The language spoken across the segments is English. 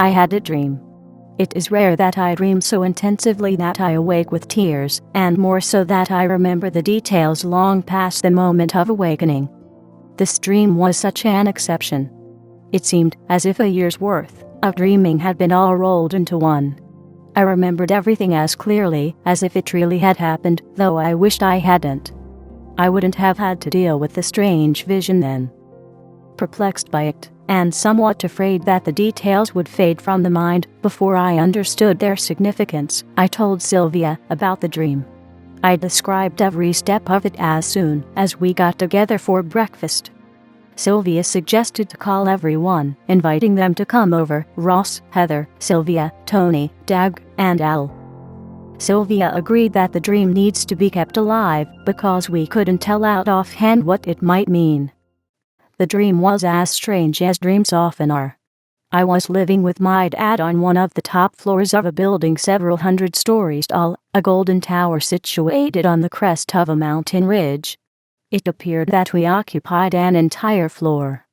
I had a dream. It is rare that I dream so intensively that I awake with tears, and more so that I remember the details long past the moment of awakening. This dream was such an exception. It seemed as if a year's worth of dreaming had been all rolled into one. I remembered everything as clearly as if it really had happened, though I wished I hadn't. I wouldn't have had to deal with the strange vision then. Perplexed by it, and somewhat afraid that the details would fade from the mind before I understood their significance, I told Sylvia about the dream. I described every step of it as soon as we got together for breakfast. Sylvia suggested to call everyone, inviting them to come over: Ross, Heather, Sylvia, Tony, Doug, and Al. Sylvia agreed that the dream needs to be kept alive because we couldn't tell out offhand what it might mean. The dream was as strange as dreams often are. I was living with my dad on one of the top floors of a building several hundred stories tall, a golden tower situated on the crest of a mountain ridge. It appeared that we occupied an entire floor.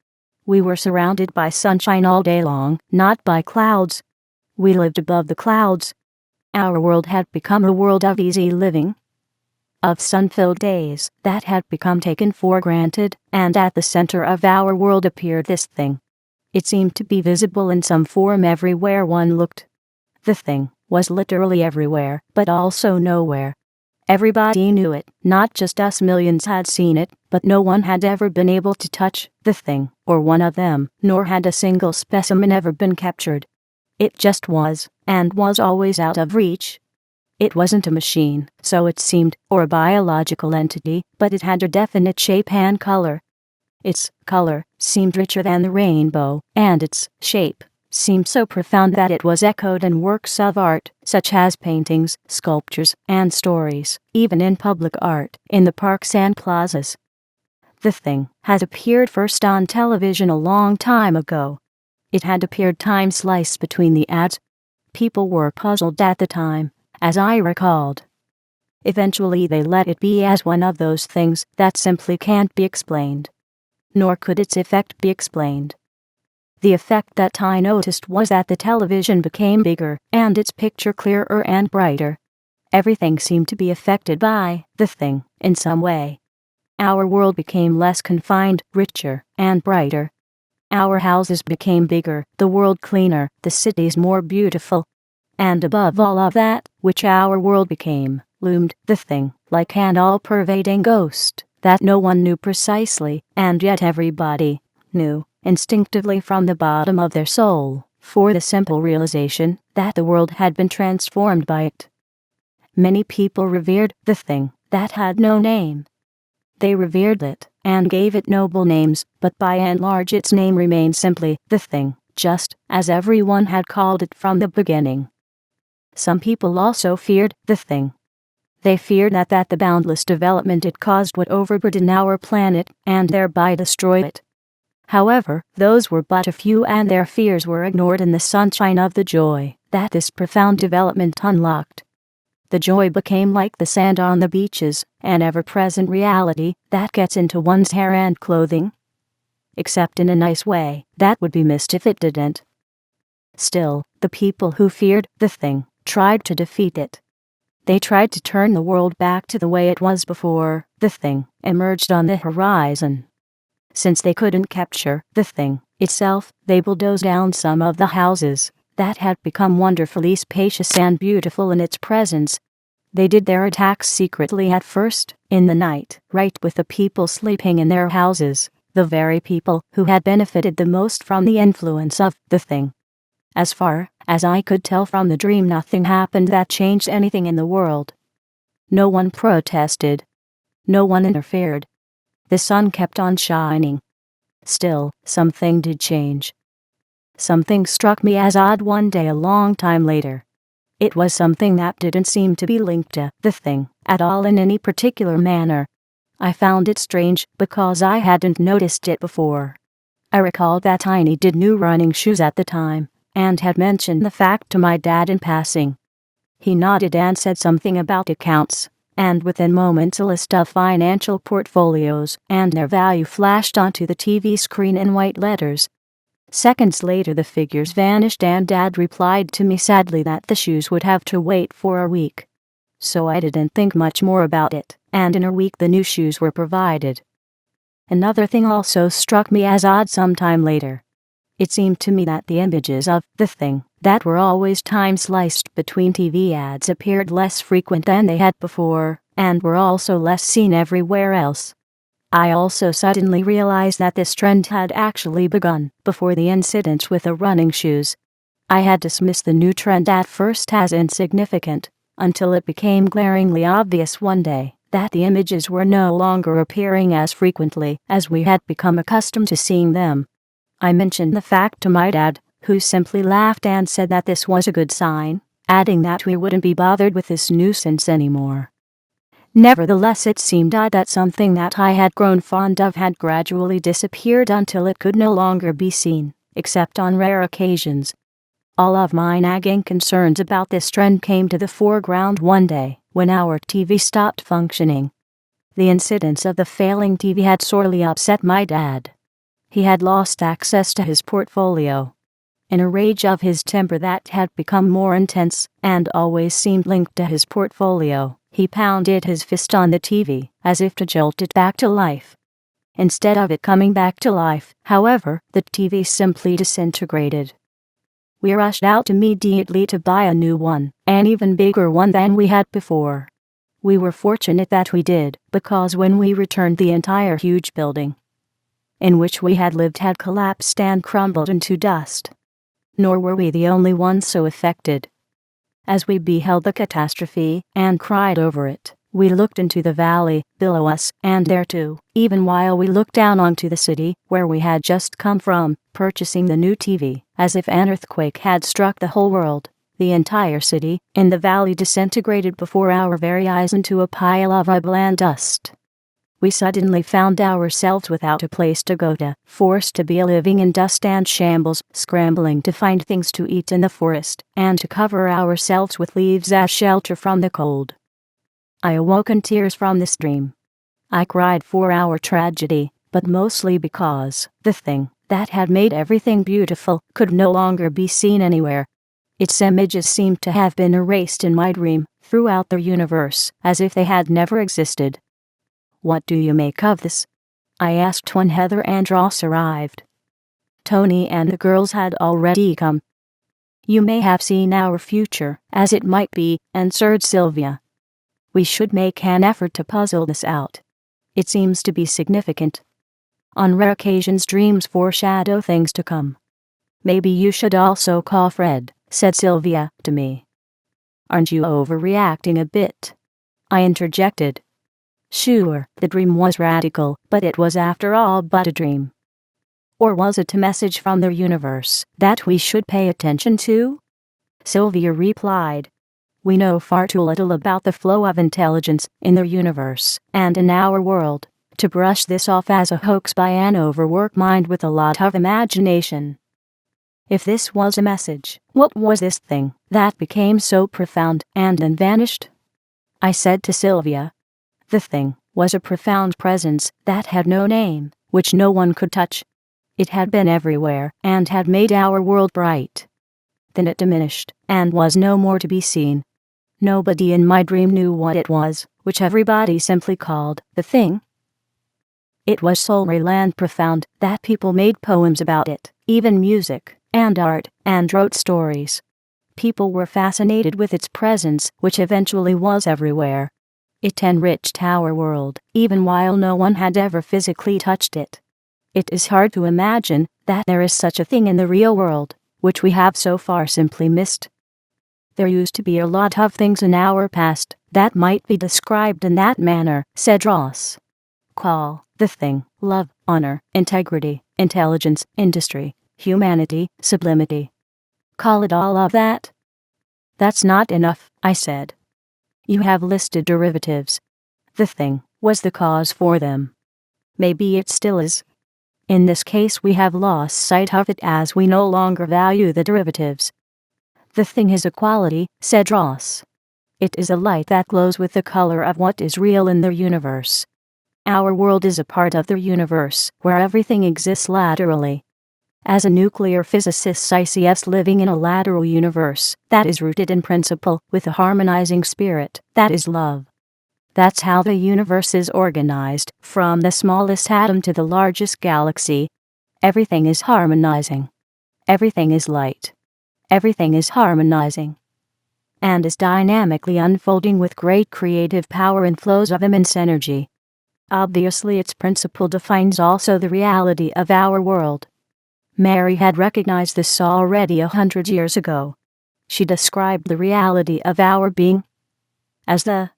We were surrounded by sunshine all day long, not by clouds. We lived above the clouds. Our world had become a world of easy living, of sun-filled days that had become taken for granted, and at the center of our world appeared this thing. It seemed to be visible in some form everywhere one looked. The thing was literally everywhere, but also nowhere. Everybody knew it, not just us. Millions had seen it, but no one had ever been able to touch the thing, or one of them, nor had a single specimen ever been captured. It just was, and was always out of reach. It wasn't a machine, so it seemed, or a biological entity, but it had a definite shape and color. Its color seemed richer than the rainbow, and its shape seemed so profound that it was echoed in works of art, such as paintings, sculptures, and stories, even in public art, in the parks and plazas. The thing had appeared first on television a long time ago. It had appeared time-sliced between the ads. People were puzzled at the time, as I recalled. Eventually they let it be as one of those things that simply can't be explained. Nor could its effect be explained. The effect that I noticed was that the television became bigger, and its picture clearer and brighter. Everything seemed to be affected by the thing, in some way. Our world became less confined, richer, and brighter. Our houses became bigger, the world cleaner, the cities more beautiful. And above all of that, which our world became, loomed the thing, like an all-pervading ghost that no one knew precisely, and yet everybody knew instinctively from the bottom of their soul, for the simple realization that the world had been transformed by it. Many people revered the thing that had no name. They revered it and gave it noble names, but by and large its name remained simply the thing, just as everyone had called it from the beginning. Some people also feared the thing. They feared that the boundless development it caused would overburden our planet and thereby destroy it. However, those were but a few, and their fears were ignored in the sunshine of the joy that this profound development unlocked. The joy became like the sand on the beaches, an ever-present reality that gets into one's hair and clothing. Except in a nice way, that would be missed if it didn't. Still, the people who feared the thing tried to defeat it. They tried to turn the world back to the way it was before the thing emerged on the horizon. Since they couldn't capture the thing itself, they bulldozed down some of the houses that had become wonderfully spacious and beautiful in its presence. They did their attacks secretly at first, in the night, right with the people sleeping in their houses, the very people who had benefited the most from the influence of the thing. As far as I could tell from the dream, nothing happened that changed anything in the world. No one protested. No one interfered. The sun kept on shining. Still, something did change. Something struck me as odd one day a long time later. It was something that didn't seem to be linked to the thing at all in any particular manner. I found it strange because I hadn't noticed it before. I recalled that Tiny did new running shoes at the time, and had mentioned the fact to my dad in passing. He nodded and said something about accounts, and within moments a list of financial portfolios and their value flashed onto the TV screen in white letters. Seconds later the figures vanished and Dad replied to me sadly that the shoes would have to wait for a week. So I didn't think much more about it, and in a week the new shoes were provided. Another thing also struck me as odd sometime later. It seemed to me that the images of the thing that were always time-sliced between TV ads appeared less frequent than they had before, and were also less seen everywhere else. I also suddenly realized that this trend had actually begun before the incident with the running shoes. I had dismissed the new trend at first as insignificant, until it became glaringly obvious one day that the images were no longer appearing as frequently as we had become accustomed to seeing them. I mentioned the fact to my dad, who simply laughed and said that this was a good sign, adding that we wouldn't be bothered with this nuisance anymore. Nevertheless, it seemed odd that something that I had grown fond of had gradually disappeared until it could no longer be seen, except on rare occasions. All of my nagging concerns about this trend came to the foreground one day, when our TV stopped functioning. The incidence of the failing TV had sorely upset my dad. He had lost access to his portfolio. In a rage of his temper that had become more intense and always seemed linked to his portfolio, he pounded his fist on the TV, as if to jolt it back to life. Instead of it coming back to life, however, the TV simply disintegrated. We rushed out immediately to buy a new one, an even bigger one than we had before. We were fortunate that we did, because when we returned the entire huge building in which we had lived had collapsed and crumbled into dust. Nor were we the only ones so affected. As we beheld the catastrophe and cried over it, we looked into the valley below us, and there too, even while we looked down onto the city where we had just come from, purchasing the new TV, as if an earthquake had struck the whole world, the entire city in the valley disintegrated before our very eyes into a pile of rubble and dust. We suddenly found ourselves without a place to go to, forced to be living in dust and shambles, scrambling to find things to eat in the forest, and to cover ourselves with leaves as shelter from the cold. I awoke in tears from this dream. I cried for our tragedy, but mostly because the thing that had made everything beautiful could no longer be seen anywhere. Its images seemed to have been erased in my dream, throughout the universe, as if they had never existed. "What do you make of this?" I asked when Heather and Ross arrived. Tony and the girls had already come. "You may have seen our future, as it might be," answered Sylvia. "We should make an effort to puzzle this out. It seems to be significant. On rare occasions dreams foreshadow things to come." "Maybe you should also call Fred," said Sylvia to me. "Aren't you overreacting a bit?" I interjected. Sure, the dream was radical, but it was after all but a dream. Or was it a message from the universe that we should pay attention to? Sylvia replied. "We know far too little about the flow of intelligence in the universe and in our world to brush this off as a hoax by an overworked mind with a lot of imagination. If this was a message, what was this thing that became so profound and then vanished?" I said to Sylvia. The thing was a profound presence that had no name, which no one could touch. It had been everywhere and had made our world bright. Then it diminished and was no more to be seen. Nobody in my dream knew what it was, which everybody simply called the thing. It was so real and profound that people made poems about it, even music and art, and wrote stories. People were fascinated with its presence, which eventually was everywhere. It enriched our world, even while no one had ever physically touched it. It is hard to imagine that there is such a thing in the real world, which we have so far simply missed. "There used to be a lot of things in our past that might be described in that manner," said Ross. "Call the thing love, honor, integrity, intelligence, industry, humanity, sublimity. Call it all of that." "That's not enough," I said. "You have listed derivatives. The thing was the cause for them. Maybe it still is. In this case we have lost sight of it as we no longer value the derivatives." "The thing is a quality," said Ross. "It is a light that glows with the color of what is real in the universe. Our world is a part of the universe where everything exists laterally. As a nuclear physicist, I see us living in a lateral universe that is rooted in principle with a harmonizing spirit that is love. That's how the universe is organized, from the smallest atom to the largest galaxy. Everything is harmonizing. Everything is light. Everything is harmonizing and is dynamically unfolding with great creative power and flows of immense energy. Obviously, its principle defines also the reality of our world. Mary had recognized this already 100 years ago. She described the reality of our being as the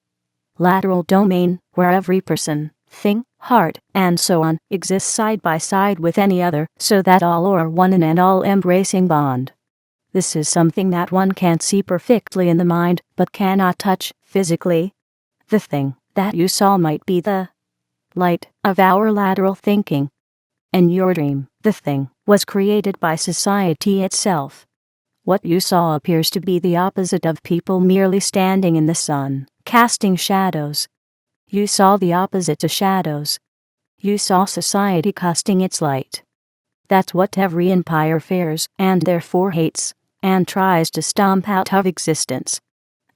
lateral domain, where every person, thing, heart, and so on exists side by side with any other, so that all are one in an all-embracing bond. This is something that one can't see perfectly in the mind, but cannot touch physically. The thing that you saw might be the light of our lateral thinking. In your dream, the thing was created by society itself. What you saw appears to be the opposite of people merely standing in the sun, casting shadows. You saw the opposite to shadows. You saw society casting its light. That's what every empire fears, and therefore hates, and tries to stomp out of existence.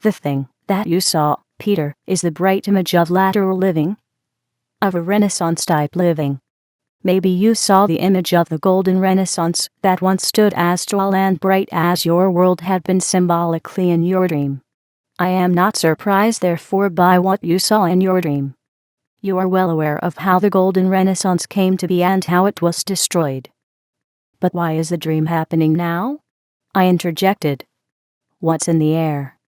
The thing that you saw, Peter, is the bright image of lateral living, of a Renaissance-type living. Maybe you saw the image of the golden Renaissance that once stood as tall and bright as your world had been symbolically in your dream. I am not surprised, therefore, by what you saw in your dream. You are well aware of how the golden Renaissance came to be and how it was destroyed. But why is the dream happening now? I interjected. What's in the air?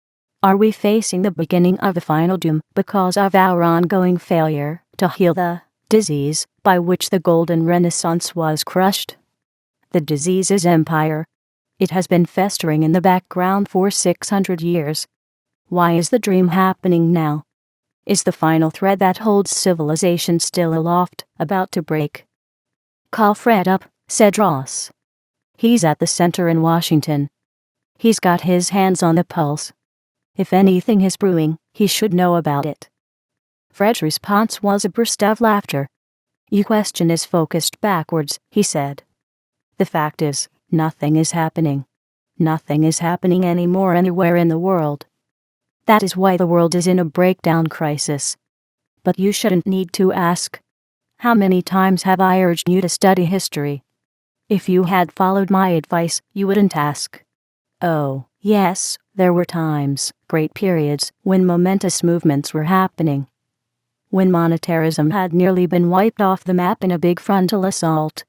Are we facing the beginning of a final doom because of our ongoing failure to heal the disease by which the golden Renaissance was crushed? The disease is empire. It has been festering in the background for 600 years. Why is the dream happening now? Is the final thread that holds civilization still aloft, about to break? Call Fred up, said Ross. He's at the center in Washington. He's got his hands on the pulse. If anything is brewing, he should know about it. Fred's response was a burst of laughter. Your question is focused backwards, he said. The fact is, nothing is happening. Nothing is happening anymore anywhere in the world. That is why the world is in a breakdown crisis. But you shouldn't need to ask. How many times have I urged you to study history? If you had followed my advice, you wouldn't ask. Oh, yes, there were times, great periods, when momentous movements were happening. When monetarism had nearly been wiped off the map in a big frontal assault.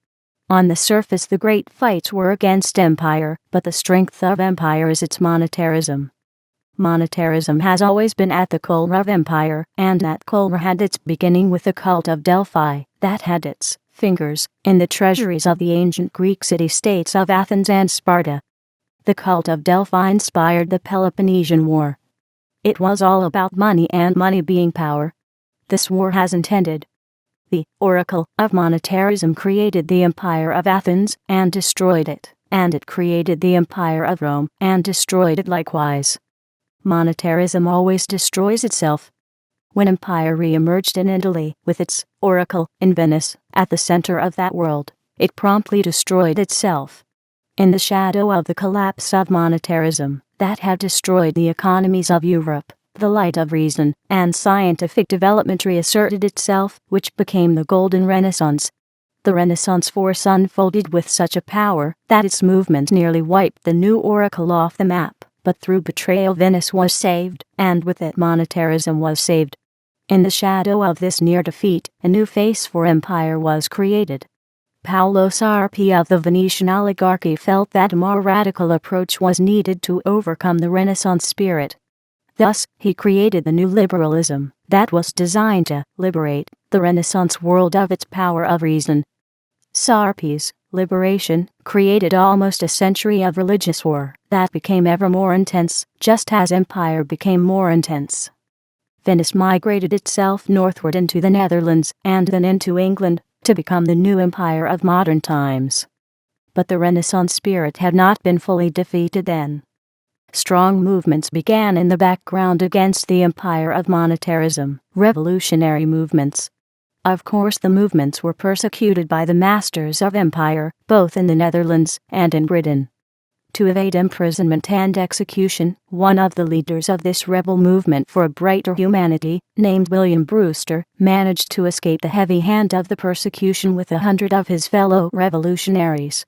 On the surface, the great fights were against empire, but the strength of empire is its monetarism. Monetarism has always been at the core of empire, and that core had its beginning with the cult of Delphi, that had its fingers in the treasuries of the ancient Greek city-states of Athens and Sparta. The cult of Delphi inspired the Peloponnesian War. It was all about money and money being power. This war hasn't ended. The oracle of monetarism created the empire of Athens and destroyed it, and it created the empire of Rome and destroyed it likewise. Monetarism always destroys itself. When empire re-emerged in Italy with its oracle in Venice at the center of that world, it promptly destroyed itself. In the shadow of the collapse of monetarism that had destroyed the economies of Europe, the light of reason and scientific development reasserted itself, which became the Golden Renaissance. The Renaissance force unfolded with such a power that its movement nearly wiped the new oracle off the map, but through betrayal Venice was saved, and with it monetarism was saved. In the shadow of this near defeat, a new face for empire was created. Paolo Sarpi of the Venetian oligarchy felt that a more radical approach was needed to overcome the Renaissance spirit. Thus, he created the new liberalism that was designed to liberate the Renaissance world of its power of reason. Sarpi's liberation created almost a century of religious war that became ever more intense, just as empire became more intense. Venice migrated itself northward into the Netherlands and then into England to become the new empire of modern times. But the Renaissance spirit had not been fully defeated then. Strong movements began in the background against the empire of monetarism, revolutionary movements. Of course, the movements were persecuted by the masters of empire, both in the Netherlands and in Britain. To evade imprisonment and execution, one of the leaders of this rebel movement for a brighter humanity, named William Brewster, managed to escape the heavy hand of the persecution with 100 of his fellow revolutionaries.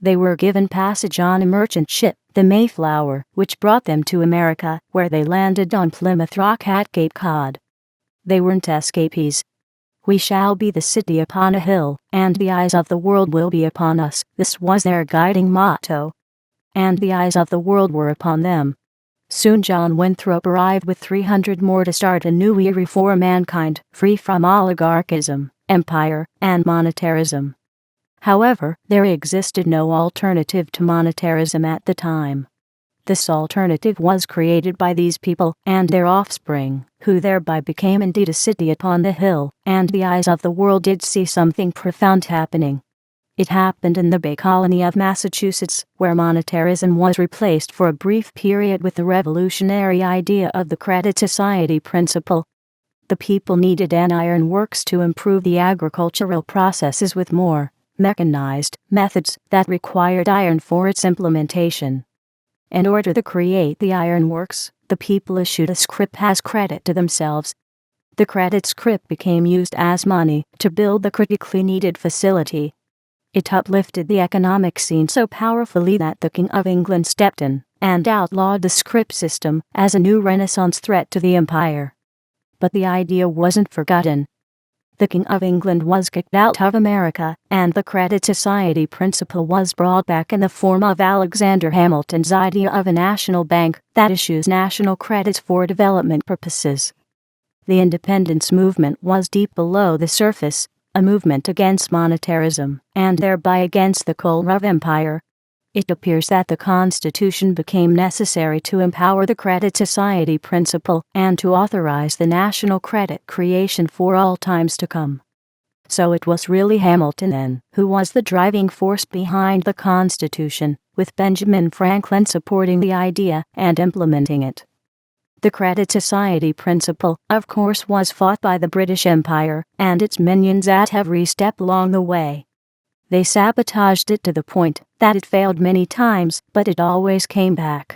They were given passage on a merchant ship, the Mayflower, which brought them to America, where they landed on Plymouth Rock at Cape Cod. They weren't escapees. "We shall be the city upon a hill, and the eyes of the world will be upon us," this was their guiding motto. And the eyes of the world were upon them. Soon John Winthrop arrived with 300 more to start a new era for mankind, free from oligarchism, empire, and monetarism. However, there existed no alternative to monetarism at the time. This alternative was created by these people and their offspring, who thereby became indeed a city upon the hill, and the eyes of the world did see something profound happening. It happened in the Bay Colony of Massachusetts, where monetarism was replaced for a brief period with the revolutionary idea of the Credit Society principle. The people needed an iron works to improve the agricultural processes with more mechanized methods that required iron for its implementation. In order to create the iron works, the people issued a scrip as credit to themselves. The credit scrip became used as money to build the critically needed facility. It uplifted the economic scene so powerfully that the King of England stepped in and outlawed the scrip system as a new Renaissance threat to the empire. But the idea wasn't forgotten. The King of England was kicked out of America, and the Credit Society principle was brought back in the form of Alexander Hamilton's idea of a national bank that issues national credits for development purposes. The independence movement was deep below the surface, a movement against monetarism, and thereby against the coal of empire. It appears that the Constitution became necessary to empower the Credit Society principle and to authorize the national credit creation for all times to come. So it was really Hamilton then who was the driving force behind the Constitution, with Benjamin Franklin supporting the idea and implementing it. The Credit Society principle, of course, was fought by the British Empire and its minions at every step along the way. They sabotaged it to the point that it failed many times, but it always came back.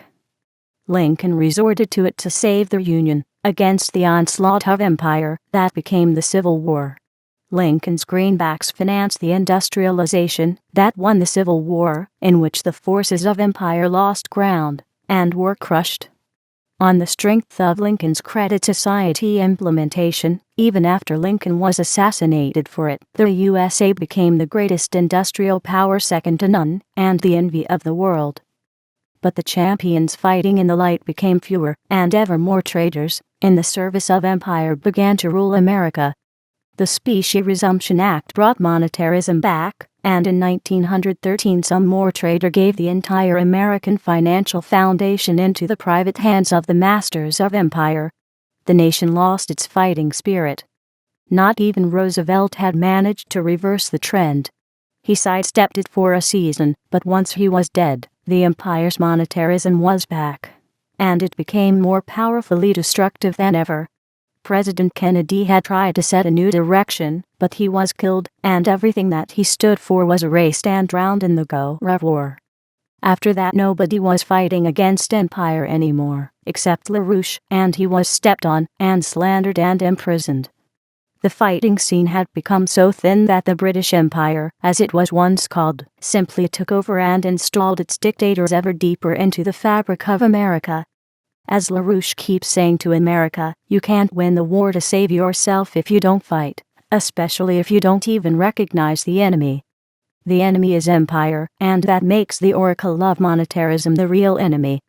Lincoln resorted to it to save the Union against the onslaught of empire that became the Civil War. Lincoln's greenbacks financed the industrialization that won the Civil War, in which the forces of empire lost ground and were crushed. On the strength of Lincoln's Credit Society implementation, even after Lincoln was assassinated for it, the USA became the greatest industrial power second to none, and the envy of the world. But the champions fighting in the light became fewer, and ever more traitors, in the service of empire, began to rule America. The Specie Resumption Act brought monetarism back, and in 1913 some more traitor gave the entire American financial foundation into the private hands of the masters of empire. The nation lost its fighting spirit. Not even Roosevelt had managed to reverse the trend. He sidestepped it for a season, but once he was dead, the empire's monetarism was back, and it became more powerfully destructive than ever. President Kennedy had tried to set a new direction, but he was killed, and everything that he stood for was erased and drowned in the Gulf War. After that, nobody was fighting against empire anymore, except LaRouche, and he was stepped on and slandered and imprisoned. The fighting scene had become so thin that the British Empire, as it was once called, simply took over and installed its dictators ever deeper into the fabric of America. As LaRouche keeps saying to America, you can't win the war to save yourself if you don't fight, especially if you don't even recognize the enemy. The enemy is empire, and that makes the oracle of monetarism the real enemy.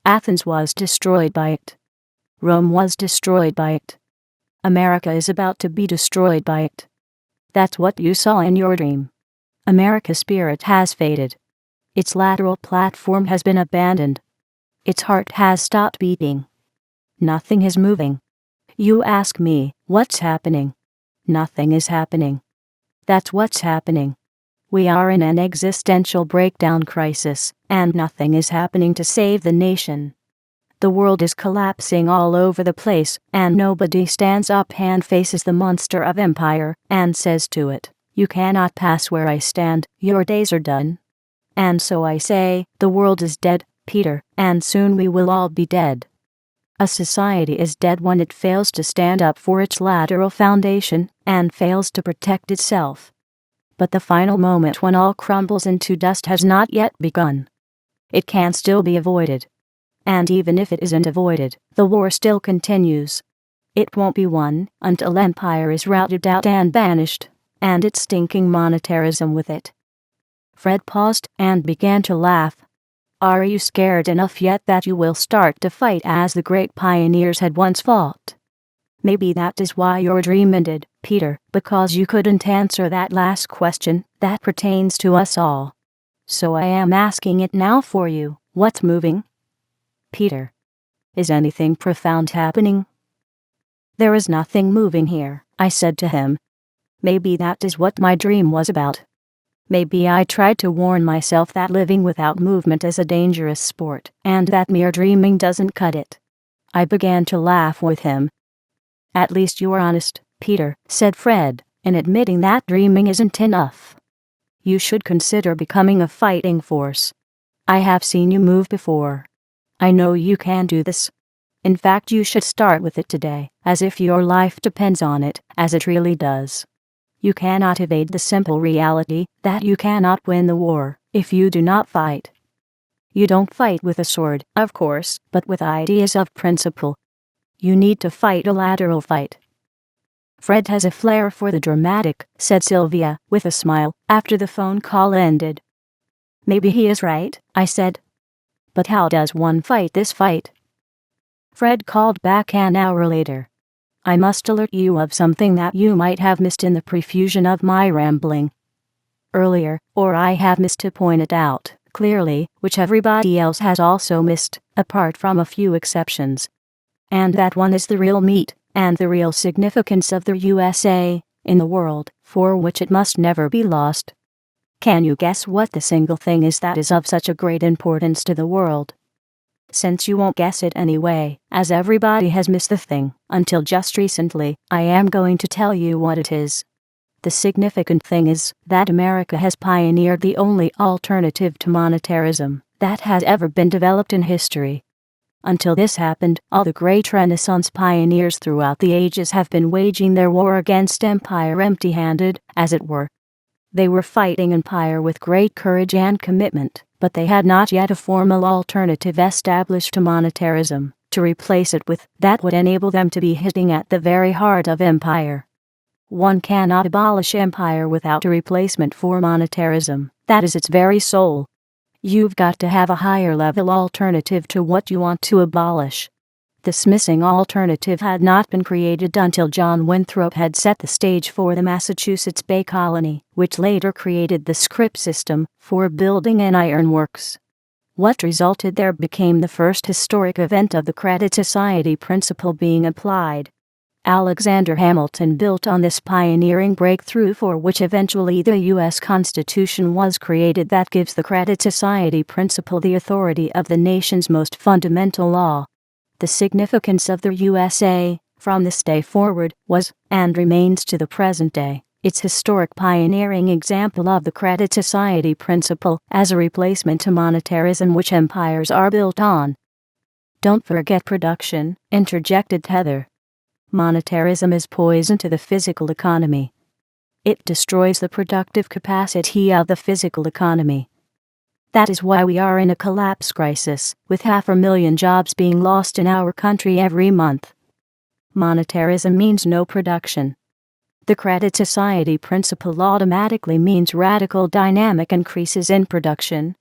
Athens was destroyed by it. Rome was destroyed by it. America is about to be destroyed by it. That's what you saw in your dream. America's spirit has faded. Its lateral platform has been abandoned. Its heart has stopped beating. Nothing is moving. You ask me, what's happening? Nothing is happening. That's what's happening. We are in an existential breakdown crisis, and nothing is happening to save the nation. The world is collapsing all over the place, and nobody stands up and faces the monster of empire, and says to it, "You cannot pass where I stand, your days are done." And so I say, the world is dead, Peter, and soon we will all be dead. A society is dead when it fails to stand up for its lateral foundation, and fails to protect itself. But the final moment when all crumbles into dust has not yet begun. It can still be avoided. And even if it isn't avoided, the war still continues. It won't be won until empire is routed out and banished, and its stinking monetarism with it. Fred paused and began to laugh. Are you scared enough yet that you will start to fight as the great pioneers had once fought? Maybe that is why your dream ended, Peter, because you couldn't answer that last question that pertains to us all. So I am asking it now for you. What's moving? Peter. Is anything profound happening? There is nothing moving here, I said to him. Maybe that is what my dream was about. Maybe I tried to warn myself that living without movement is a dangerous sport, and that mere dreaming doesn't cut it. I began to laugh with him. At least you are honest, Peter, said Fred, in admitting that dreaming isn't enough. You should consider becoming a fighting force. I have seen you move before. I know you can do this. In fact, you should start with it today, as if your life depends on it, as it really does. You cannot evade the simple reality that you cannot win the war if you do not fight. You don't fight with a sword, of course, but with ideas of principle. You need to fight a lateral fight. Fred has a flair for the dramatic, said Sylvia, with a smile, after the phone call ended. Maybe he is right, I said. But how does one fight this fight? Fred called back an hour later. I must alert you of something that you might have missed in the profusion of my rambling earlier, or I have missed to point it out clearly, which everybody else has also missed, apart from a few exceptions. And that one is the real meat, and the real significance of the USA in the world, for which it must never be lost. Can you guess what the single thing is that is of such a great importance to the world? Since you won't guess it anyway, as everybody has missed the thing, until just recently, I am going to tell you what it is. The significant thing is that America has pioneered the only alternative to monetarism that has ever been developed in history. Until this happened, all the great Renaissance pioneers throughout the ages have been waging their war against empire empty-handed, as it were. They were fighting empire with great courage and commitment, but they had not yet a formal alternative established to monetarism, to replace it with, that would enable them to be hitting at the very heart of empire. One cannot abolish empire without a replacement for monetarism, that is its very soul. You've got to have a higher level alternative to what you want to abolish. This missing alternative had not been created until John Winthrop had set the stage for the Massachusetts Bay Colony, which later created the Scrip system for building an ironworks. What resulted there became the first historic event of the Credit Society principle being applied. Alexander Hamilton built on this pioneering breakthrough, for which eventually the U.S. Constitution was created, that gives the Credit Society principle the authority of the nation's most fundamental law. The significance of the USA, from this day forward, was, and remains to the present day, its historic pioneering example of the Credit Society principle as a replacement to monetarism which empires are built on. Don't forget production, interjected Heather. Monetarism is poison to the physical economy. It destroys the productive capacity of the physical economy. That is why we are in a collapse crisis, with 500,000 jobs being lost in our country every month. Monetarism means no production. The Credit Society principle automatically means radical dynamic increases in production.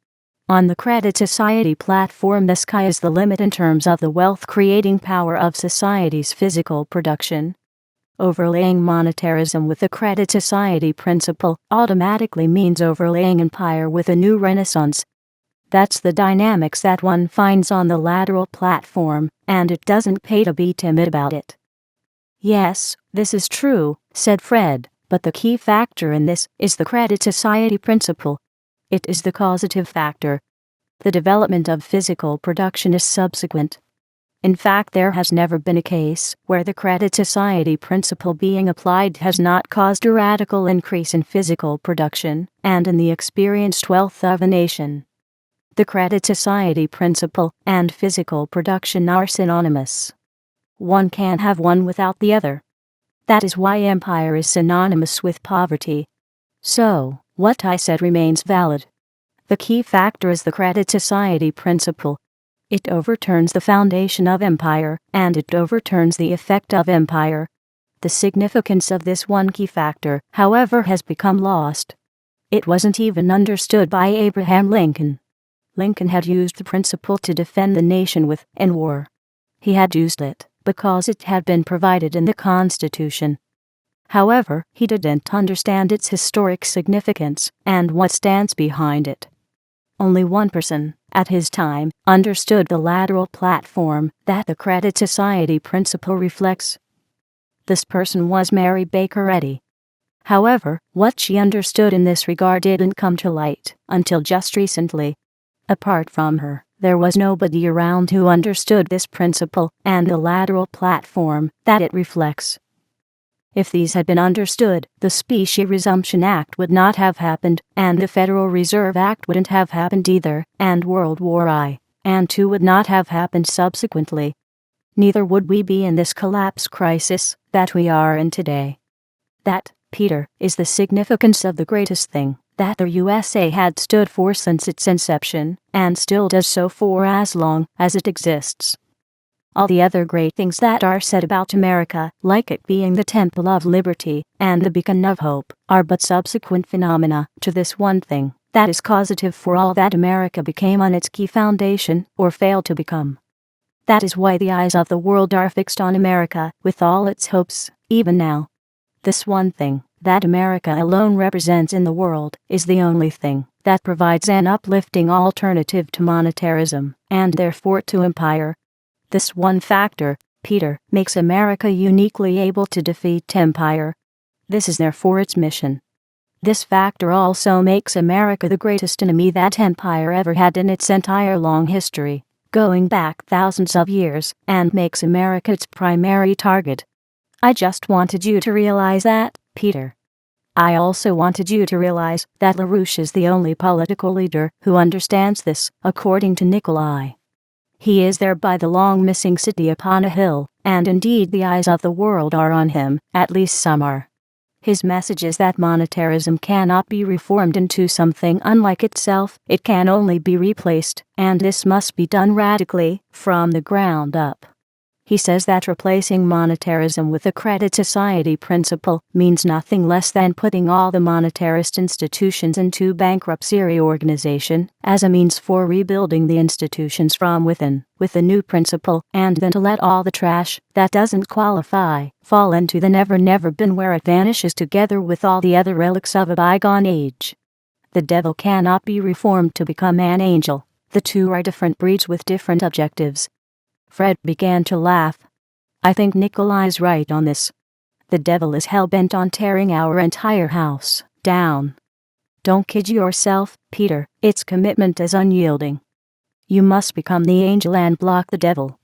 On the Credit Society platform, the sky is the limit in terms of the wealth-creating power of society's physical production. Overlaying monetarism with the Credit Society principle automatically means overlaying empire with a new renaissance. That's the dynamics that one finds on the lateral platform, and it doesn't pay to be timid about it. Yes, this is true, said Fred, but the key factor in this is the Credit Society principle. It is the causative factor. The development of physical production is subsequent. In fact, there has never been a case where the credit society principle being applied has not caused a radical increase in physical production and in the experienced wealth of a nation. The credit society principle and physical production are synonymous. One can't have one without the other. That is why empire is synonymous with poverty. So, what I said remains valid. The key factor is the credit society principle. It overturns the foundation of empire, and it overturns the effect of empire. The significance of this one key factor, however, has become lost. It wasn't even understood by Abraham Lincoln. Lincoln had used the principle to defend the nation in war. He had used it because it had been provided in the Constitution. However, he didn't understand its historic significance and what stands behind it. Only one person, at his time, understood the lateral platform that the credit society principle reflects. This person was Mary Baker Eddy. However, what she understood in this regard didn't come to light until just recently. Apart from her, there was nobody around who understood this principle and the lateral platform that it reflects. If these had been understood, the Specie Resumption Act would not have happened, and the Federal Reserve Act wouldn't have happened either, and World War I and II would not have happened subsequently. Neither would we be in this collapse crisis that we are in today. That, Peter, is the significance of the greatest thing that the USA had stood for since its inception, and still does so for as long as it exists. All the other great things that are said about America, like it being the temple of liberty and the beacon of hope, are but subsequent phenomena to this one thing that is causative for all that America became on its key foundation or failed to become. That is why the eyes of the world are fixed on America with all its hopes, even now. This one thing that America alone represents in the world is the only thing that provides an uplifting alternative to monetarism, and therefore to empire. This one factor, Peter, makes America uniquely able to defeat empire. This is therefore its mission. This factor also makes America the greatest enemy that empire ever had in its entire long history, going back thousands of years, and makes America its primary target. I just wanted you to realize that, Peter. I also wanted you to realize that LaRouche is the only political leader who understands this, according to Nicolai. He is there by the long missing city upon a hill, and indeed the eyes of the world are on him, at least some are. His message is that monetarism cannot be reformed into something unlike itself, it can only be replaced, and this must be done radically, from the ground up. He says that replacing monetarism with the credit society principle means nothing less than putting all the monetarist institutions into bankruptcy reorganization as a means for rebuilding the institutions from within, with the new principle, and then to let all the trash that doesn't qualify fall into the never bin where it vanishes together with all the other relics of a bygone age. The devil cannot be reformed to become an angel. The two are different breeds with different objectives. Fred began to laugh. I think Nicolai's right on this. The devil is hell-bent on tearing our entire house down. Don't kid yourself, Peter, its commitment is unyielding. You must become the angel and block the devil.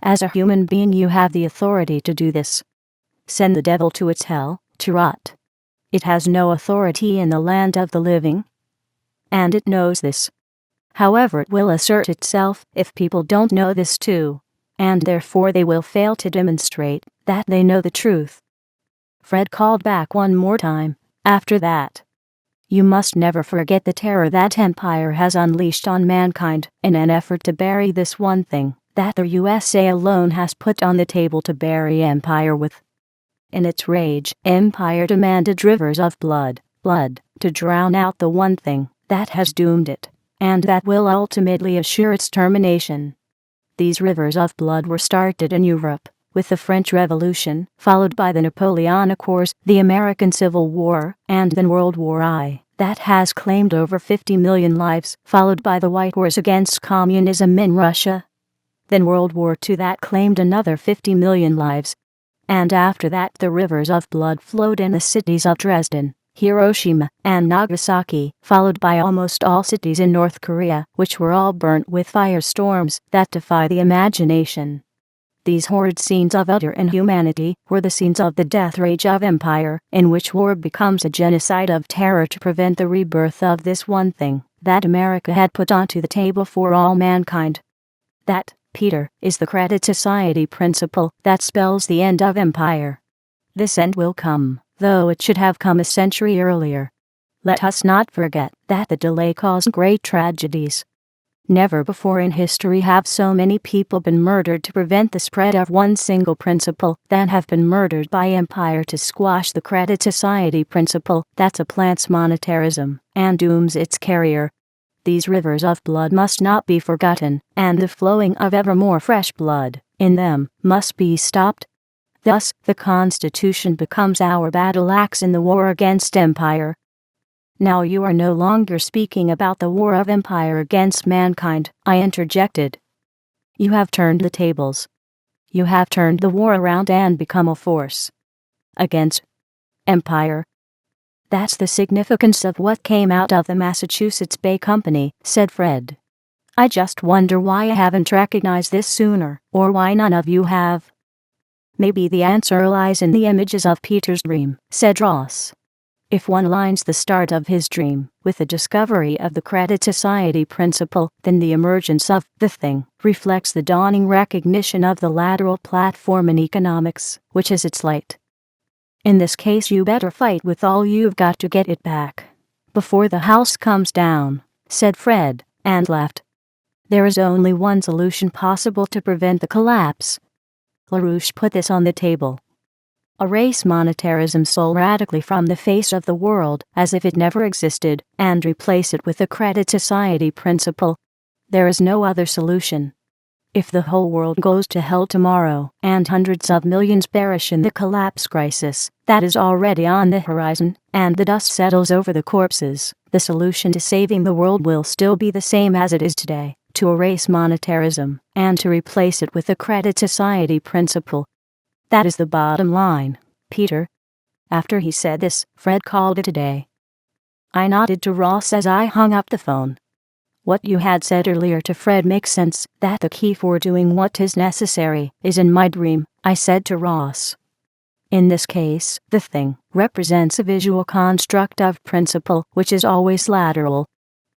As a human being you have the authority to do this. Send the devil to its hell, to rot. It has no authority in the land of the living. And it knows this. However, it will assert itself if people don't know this too, and therefore they will fail to demonstrate that they know the truth. Fred called back one more time, after that. You must never forget the terror that empire has unleashed on mankind in an effort to bury this one thing that the USA alone has put on the table to bury empire with. In its rage, empire demanded rivers of blood, to drown out the one thing that has doomed it, and that will ultimately assure its termination. These rivers of blood were started in Europe, with the French Revolution, followed by the Napoleonic Wars, the American Civil War, and then World War I, that has claimed over 50 million lives, followed by the White Wars against communism in Russia. Then World War II that claimed another 50 million lives. And after that the rivers of blood flowed in the cities of Dresden, Hiroshima and Nagasaki, followed by almost all cities in North Korea, which were all burnt with firestorms that defy the imagination. These horrid scenes of utter inhumanity were the scenes of the death rage of empire, in which war becomes a genocide of terror to prevent the rebirth of this one thing that America had put onto the table for all mankind. That, Peter, is the Credit Society principle that spells the end of empire. This end will come, though it should have come a century earlier. Let us not forget that the delay caused great tragedies. Never before in history have so many people been murdered to prevent the spread of one single principle than have been murdered by empire to squash the Credit Society principle that supplants monetarism and dooms its carrier. These rivers of blood must not be forgotten, and the flowing of ever more fresh blood in them must be stopped. Thus, the Constitution becomes our battle axe in the war against empire. Now you are no longer speaking about the war of empire against mankind, I interjected. You have turned the tables. You have turned the war around and become a force against empire. That's the significance of what came out of the Massachusetts Bay Company, said Fred. I just wonder why I haven't recognized this sooner, or why none of you have. Maybe the answer lies in the images of Peter's dream, said Ross. If one aligns the start of his dream with the discovery of the Credit Society principle, then the emergence of the thing reflects the dawning recognition of the lateral platform in economics, which is its light. In this case, you better fight with all you've got to get it back before the house comes down, said Fred, and laughed. There is only one solution possible to prevent the collapse. LaRouche put this on the table. Erase monetarism so radically from the face of the world as if it never existed, and replace it with the Credit Society principle. There is no other solution. If the whole world goes to hell tomorrow, and hundreds of millions perish in the collapse crisis that is already on the horizon, and the dust settles over the corpses, the solution to saving the world will still be the same as it is today: to erase monetarism, and to replace it with the Credit Society principle. That is the bottom line, Peter. After he said this, Fred called it a day. I nodded to Ross as I hung up the phone. What you had said earlier to Fred makes sense, that the key for doing what is necessary is in my dream, I said to Ross. In this case, the thing represents a visual construct of principle which is always lateral.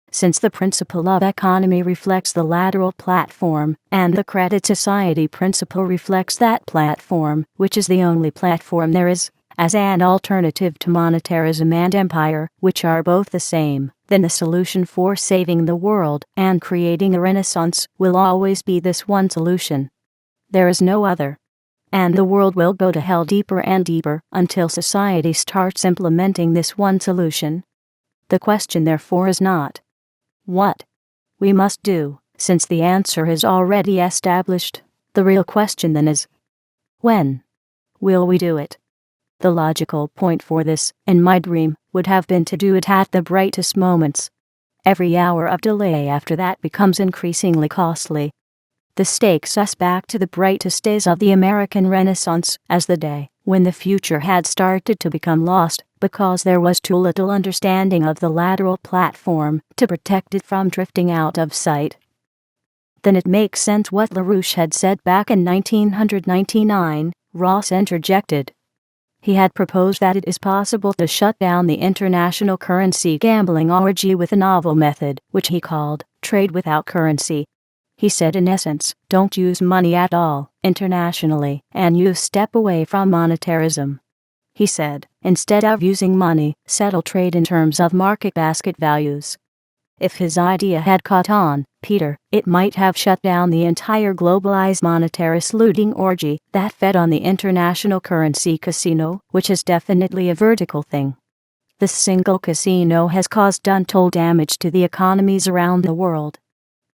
Since the principle of economy reflects the lateral platform, and the Credit Society principle reflects that platform, which is the only platform there is, as an alternative to monetarism and empire, which are both the same, then the solution for saving the world and creating a renaissance will always be this one solution. There is no other. And the world will go to hell deeper and deeper until society starts implementing this one solution. The question therefore is not what we must do, since the answer is already established. The real question then is, when will we do it? The logical point for this, in my dream, would have been to do it at the brightest moments. Every hour of delay after that becomes increasingly costly. This takes us back to the brightest days of the American Renaissance, as the day when the future had started to become lost, because there was too little understanding of the lateral platform to protect it from drifting out of sight. Then it makes sense what LaRouche had said back in 1999, Ross interjected. He had proposed that it is possible to shut down the international currency gambling orgy with a novel method, which he called trade without currency. He said, in essence, don't use money at all, internationally, and you step away from monetarism. He said, instead of using money, settle trade in terms of market basket values. If his idea had caught on, Peter, it might have shut down the entire globalized monetarist looting orgy that fed on the international currency casino, which is definitely a vertical thing. This single casino has caused untold damage to the economies around the world.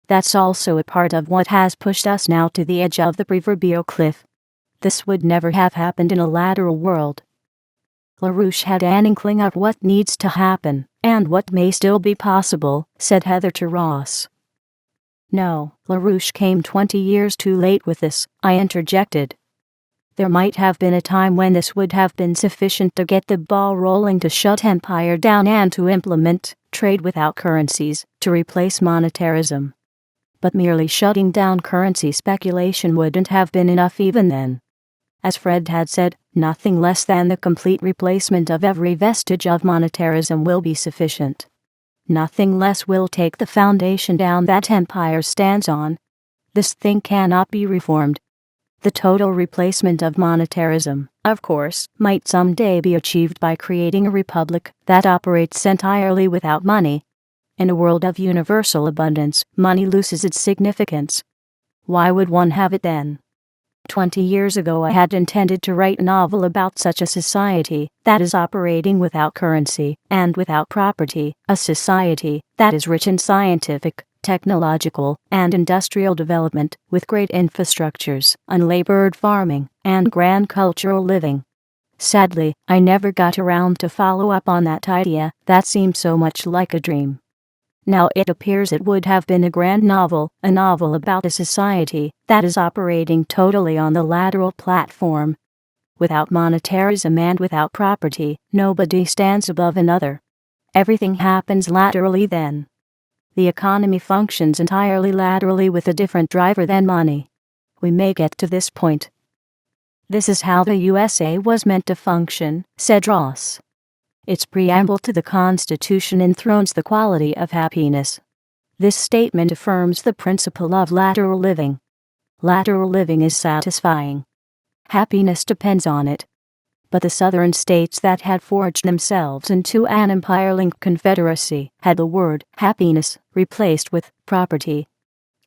That's also a part of what has pushed us now to the edge of the proverbial cliff. This would never have happened in a lateral world. LaRouche had an inkling of what needs to happen, and what may still be possible, said Heather to Ross. No, LaRouche came 20 years too late with this, I interjected. There might have been a time when this would have been sufficient to get the ball rolling, to shut empire down and to implement trade without currencies, to replace monetarism. But merely shutting down currency speculation wouldn't have been enough even then. As Fred had said, nothing less than the complete replacement of every vestige of monetarism will be sufficient. Nothing less will take the foundation down that empire stands on. This thing cannot be reformed. The total replacement of monetarism, of course, might someday be achieved by creating a republic that operates entirely without money. In a world of universal abundance, money loses its significance. Why would one have it then? 20 years ago I had intended to write a novel about such a society that is operating without currency and without property, a society that is rich in scientific, technological, and industrial development, with great infrastructures, unlabored farming, and grand cultural living. Sadly, I never got around to follow up on that idea that seemed so much like a dream. Now it appears it would have been a grand novel, a novel about a society that is operating totally on the lateral platform. Without monetarism and without property, nobody stands above another. Everything happens laterally then. The economy functions entirely laterally with a different driver than money. We may get to this point. This is how the USA was meant to function, said Ross. Its preamble to the Constitution enthrones the quality of happiness. This statement affirms the principle of lateral living. Lateral living is satisfying. Happiness depends on it. But the southern states that had forged themselves into an empire-linked confederacy had the word happiness replaced with property.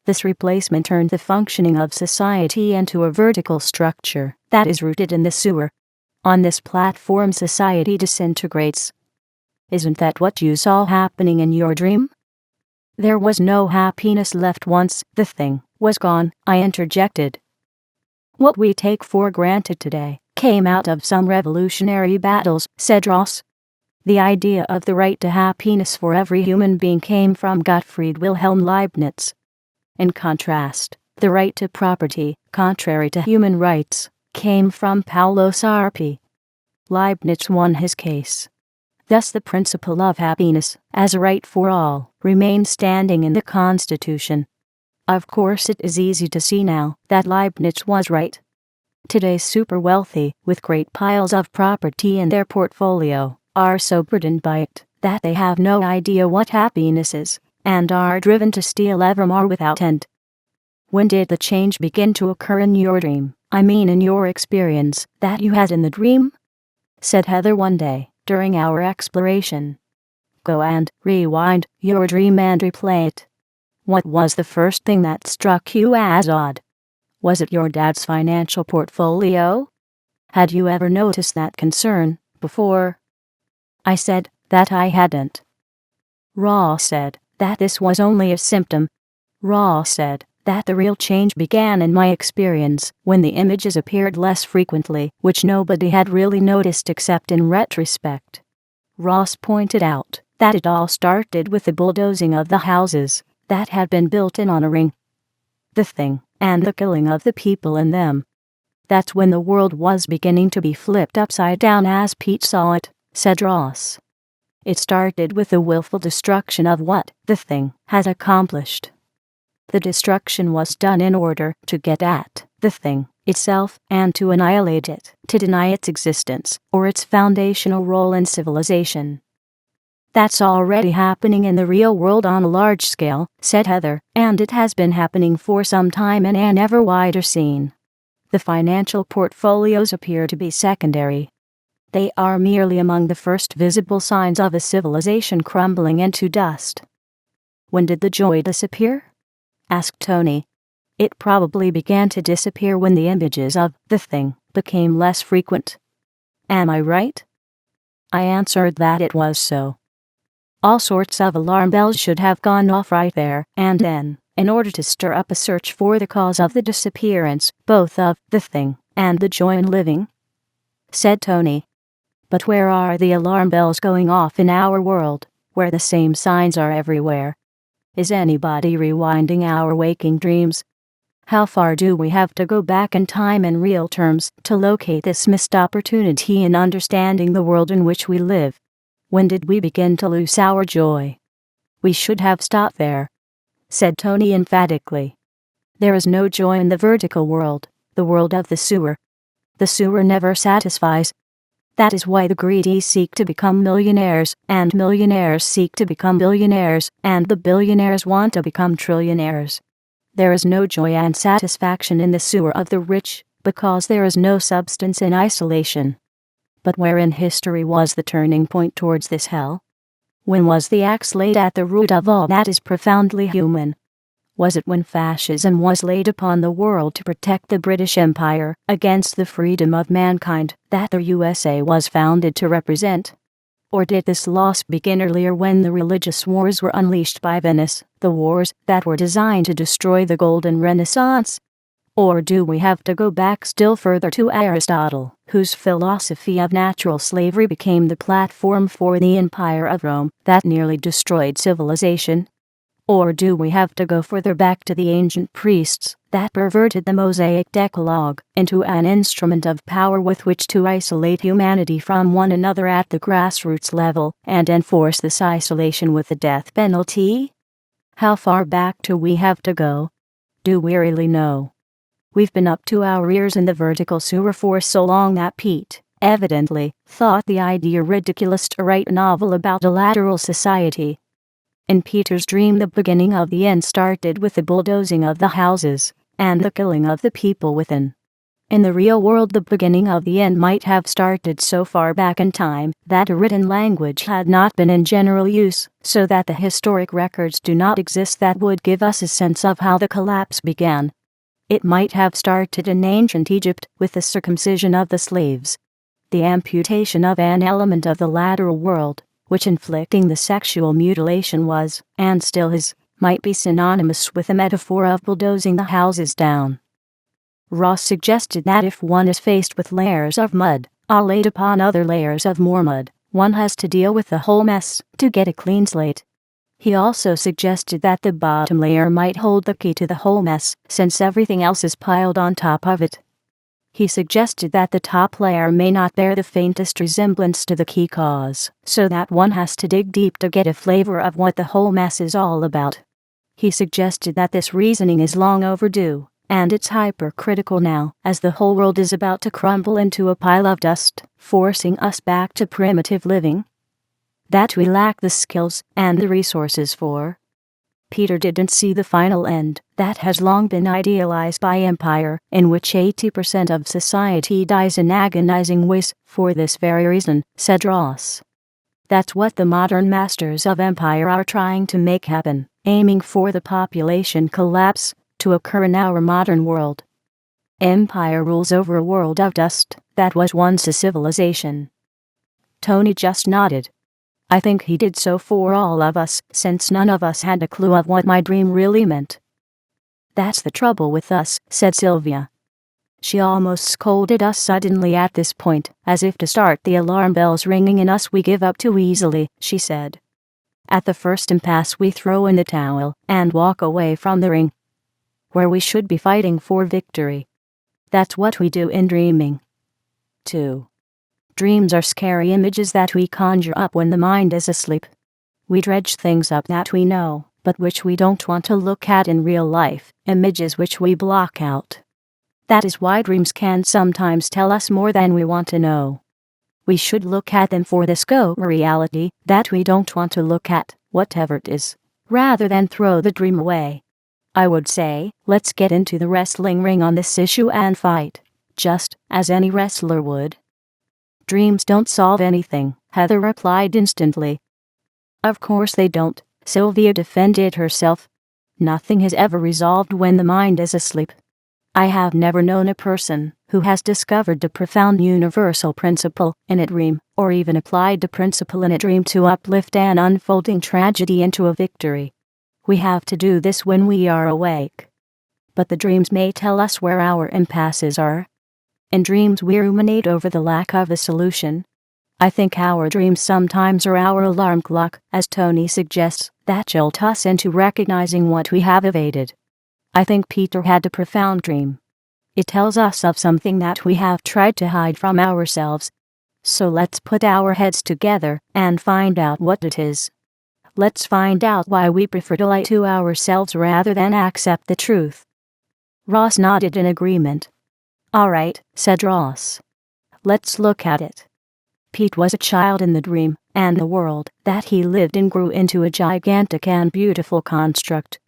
This replacement turned the functioning of society into a vertical structure that is rooted in the sewer. On this platform society disintegrates. Isn't that what you saw happening in your dream? There was no happiness left once the thing was gone, I interjected. What we take for granted today came out of some revolutionary battles, said Ross. The idea of the right to happiness for every human being came from Gottfried Wilhelm Leibniz. In contrast, the right to property, contrary to human rights, came from Paolo Sarpi. Leibniz won his case. Thus the principle of happiness, as a right for all, remains standing in the Constitution. Of course it is easy to see now that Leibniz was right. Today's super wealthy, with great piles of property in their portfolio, are so burdened by it that they have no idea what happiness is, and are driven to steal ever more without end. When did the change begin to occur in your dream? I mean in your experience that you had in the dream? Said Heather one day, during our exploration. Go and rewind your dream and replay it. What was the first thing that struck you as odd? Was it your dad's financial portfolio? Had you ever noticed that concern before? I said that I hadn't. Ross said that this was only a symptom. Ross said that the real change began in my experience when the images appeared less frequently, which nobody had really noticed except in retrospect. Ross pointed out that it all started with the bulldozing of the houses that had been built in honoring the thing, and the killing of the people in them. That's when the world was beginning to be flipped upside down as Pete saw it, said Ross. It started with the willful destruction of what the thing has accomplished. The destruction was done in order to get at the thing itself and to annihilate it, to deny its existence or its foundational role in civilization. That's already happening in the real world on a large scale, said Heather, and it has been happening for some time in an ever wider scene. The financial portfolios appear to be secondary. They are merely among the first visible signs of a civilization crumbling into dust. When did the joy disappear? Asked Tony. It probably began to disappear when the images of the thing became less frequent. Am I right? I answered that it was so. All sorts of alarm bells should have gone off right there and then, in order to stir up a search for the cause of the disappearance, both of the thing and the joy in living, said Tony. But where are the alarm bells going off in our world, where the same signs are everywhere? Is anybody rewinding our waking dreams? How far do we have to go back in time in real terms to locate this missed opportunity in understanding the world in which we live? When did we begin to lose our joy? We should have stopped there, said Tony emphatically. There is no joy in the vertical world, the world of the sewer. The sewer never satisfies. That is why the greedy seek to become millionaires, and millionaires seek to become billionaires, and the billionaires want to become trillionaires. There is no joy and satisfaction in the sewer of the rich, because there is no substance in isolation. But where in history was the turning point towards this hell? When was the axe laid at the root of all that is profoundly human? Was it when fascism was laid upon the world to protect the British Empire against the freedom of mankind that the USA was founded to represent? Or did this loss begin earlier when the religious wars were unleashed by Venice, the wars that were designed to destroy the Golden Renaissance? Or do we have to go back still further to Aristotle, whose philosophy of natural slavery became the platform for the Empire of Rome that nearly destroyed civilization? Or do we have to go further back to the ancient priests that perverted the Mosaic Decalogue into an instrument of power with which to isolate humanity from one another at the grassroots level and enforce this isolation with the death penalty? How far back do we have to go? Do we really know? We've been up to our ears in the vertical sewer for so long that Pete, evidently, thought the idea ridiculous to write a novel about a lateral society. In Peter's dream, the beginning of the end started with the bulldozing of the houses and the killing of the people within. In the real world, the beginning of the end might have started so far back in time that a written language had not been in general use, so that the historic records do not exist that would give us a sense of how the collapse began. It might have started in ancient Egypt with the circumcision of the slaves, the amputation of an element of the lateral world, which inflicting the sexual mutilation was, and still is, might be synonymous with the metaphor of bulldozing the houses down. Ross suggested that if one is faced with layers of mud, all laid upon other layers of more mud, one has to deal with the whole mess to get a clean slate. He also suggested that the bottom layer might hold the key to the whole mess, since everything else is piled on top of it. He suggested that the top layer may not bear the faintest resemblance to the key cause, so that one has to dig deep to get a flavor of what the whole mess is all about. He suggested that this reasoning is long overdue, and it's hypercritical now, as the whole world is about to crumble into a pile of dust, forcing us back to primitive living. That we lack the skills and the resources for. Peter didn't see the final end that has long been idealized by empire, in which 80% of society dies in agonizing ways for this very reason, said Ross. That's what the modern masters of empire are trying to make happen, aiming for the population collapse to occur in our modern world. Empire rules over a world of dust that was once a civilization. Tony just nodded. I think he did so for all of us, since none of us had a clue of what my dream really meant. That's the trouble with us, said Sylvia. She almost scolded us suddenly at this point, as if to start the alarm bells ringing in us. We give up too easily, she said. At the first impasse we throw in the towel and walk away from the ring, where we should be fighting for victory. That's what we do in dreaming, too. Dreams are scary images that we conjure up when the mind is asleep. We dredge things up that we know, but which we don't want to look at in real life, images which we block out. That is why dreams can sometimes tell us more than we want to know. We should look at them for the scope of reality that we don't want to look at, whatever it is, rather than throw the dream away. I would say, let's get into the wrestling ring on this issue and fight, just as any wrestler would. Dreams don't solve anything, Heather replied instantly. Of course they don't, Sylvia defended herself. Nothing is ever resolved when the mind is asleep. I have never known a person who has discovered the profound universal principle in a dream, or even applied the principle in a dream to uplift an unfolding tragedy into a victory. We have to do this when we are awake. But the dreams may tell us where our impasses are. In dreams we ruminate over the lack of a solution. I think our dreams sometimes are our alarm clock, as Tony suggests, that jolt us into recognizing what we have evaded. I think Peter had a profound dream. It tells us of something that we have tried to hide from ourselves. So let's put our heads together and find out what it is. Let's find out why we prefer to lie to ourselves rather than accept the truth. Ross nodded in agreement. All right, said Ross. Let's look at it. Pete was a child in the dream, and the world that he lived in grew into a gigantic and beautiful construct.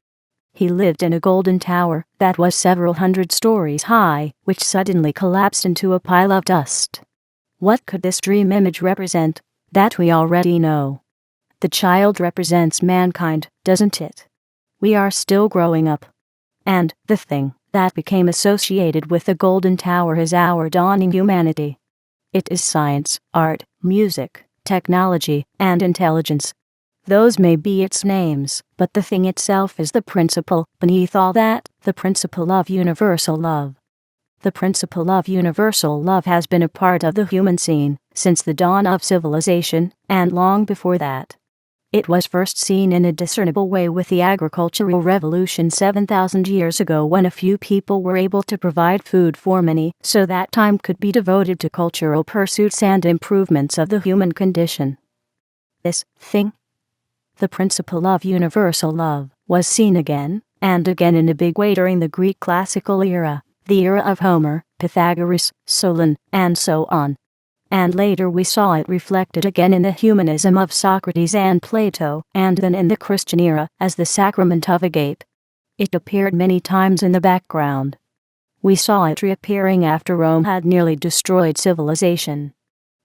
He lived in a golden tower that was several hundred stories high, which suddenly collapsed into a pile of dust. What could this dream image represent? That we already know. The child represents mankind, doesn't it? We are still growing up. And the thing that became associated with the golden tower is our dawning humanity. It is science, art, music, technology, and intelligence. Those may be its names, but the thing itself is the principle beneath all that, the principle of universal love. The principle of universal love has been a part of the human scene since the dawn of civilization, and long before that. It was first seen in a discernible way with the agricultural revolution 7,000 years ago, when a few people were able to provide food for many, so that time could be devoted to cultural pursuits and improvements of the human condition. This thing, the principle of universal love, was seen again and again in a big way during the Greek classical era, the era of Homer, Pythagoras, Solon, and so on. And later we saw it reflected again in the humanism of Socrates and Plato, and then in the Christian era as the sacrament of agape. It appeared many times in the background. We saw it reappearing after Rome had nearly destroyed civilization.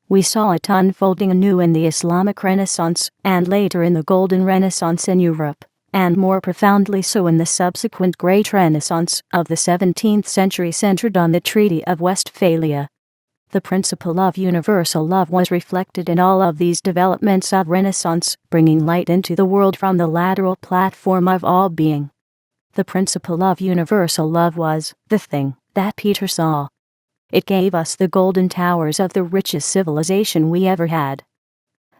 We saw it unfolding anew in the Islamic Renaissance, and later in the Golden Renaissance in Europe, and more profoundly so in the subsequent Great Renaissance of the 17th century, centered on the Treaty of Westphalia. The principle of universal love was reflected in all of these developments of Renaissance, bringing light into the world from the lateral platform of all being. The principle of universal love was the thing that Peter saw. It gave us the golden towers of the richest civilization we ever had.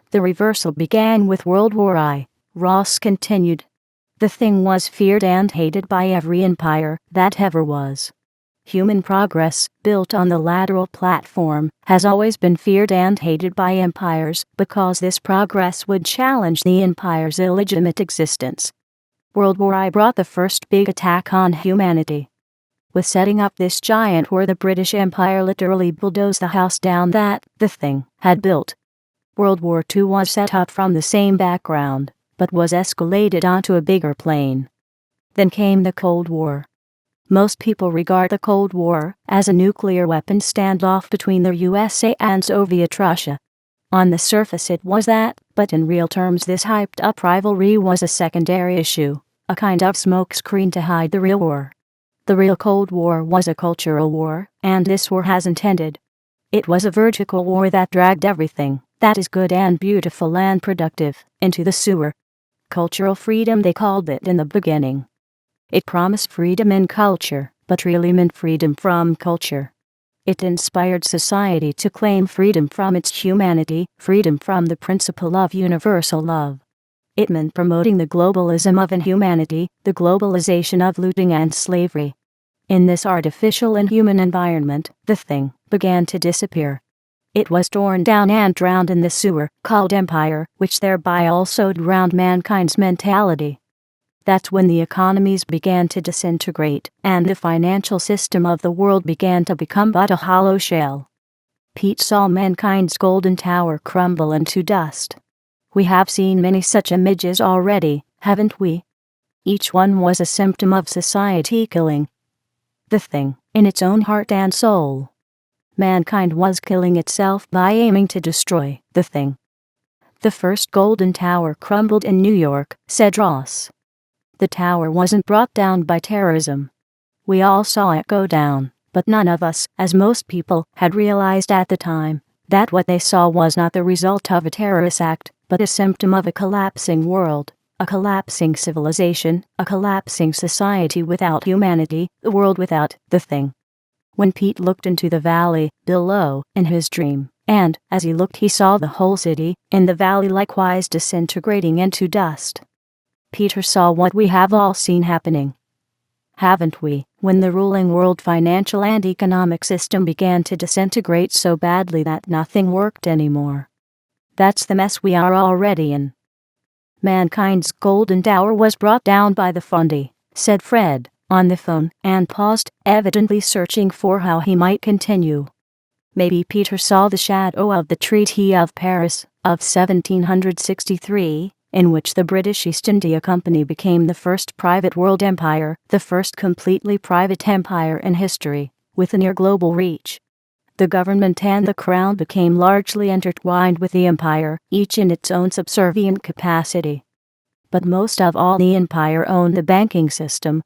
The reversal began with World War I, Ross continued. The thing was feared and hated by every empire that ever was. Human progress, built on the lateral platform, has always been feared and hated by empires because this progress would challenge the empire's illegitimate existence. World War I brought the first big attack on humanity. With setting up this giant war, the British Empire literally bulldozed the house down that the thing had built. World War II was set up from the same background, but was escalated onto a bigger plane. Then came the Cold War. Most people regard the Cold War as a nuclear weapon standoff between the USA and Soviet Russia. On the surface it was that, but in real terms this hyped-up rivalry was a secondary issue, a kind of smokescreen to hide the real war. The real Cold War was a cultural war, and this war hasn't ended. It was a vertical war that dragged everything that is good and beautiful and productive into the sewer. Cultural freedom, they called it in the beginning. It promised freedom in culture, but really meant freedom from culture. It inspired society to claim freedom from its humanity, freedom from the principle of universal love. It meant promoting the globalism of inhumanity, the globalization of looting and slavery. In this artificial inhuman environment, the thing began to disappear. It was torn down and drowned in the sewer called empire, which thereby also drowned mankind's mentality. That's when the economies began to disintegrate, and the financial system of the world began to become but a hollow shell. Pete saw mankind's golden tower crumble into dust. We have seen many such images already, haven't we? Each one was a symptom of society killing the thing in its own heart and soul. Mankind was killing itself by aiming to destroy the thing. The first golden tower crumbled in New York, said Ross. The tower wasn't brought down by terrorism. We all saw it go down, but none of us, as most people, had realized at the time, that what they saw was not the result of a terrorist act, but a symptom of a collapsing world, a collapsing civilization, a collapsing society without humanity, the world without the thing. When Pete looked into the valley below in his dream, and as he looked he saw the whole city in the valley likewise disintegrating into dust. Peter saw what we have all seen happening. haven't we, when the ruling world financial and economic system began to disintegrate so badly that nothing worked anymore? That's the mess we are already in. Mankind's golden tower was brought down by the Fundy, said Fred, on the phone, and paused, evidently searching for how he might continue. Maybe Peter saw the shadow of the Treaty of Paris of 1763, in which the British East India Company became the first private world empire, the first completely private empire in history, with a near global reach. The government and the crown became largely intertwined with the empire, each in its own subservient capacity. But most of all, the empire owned the banking system.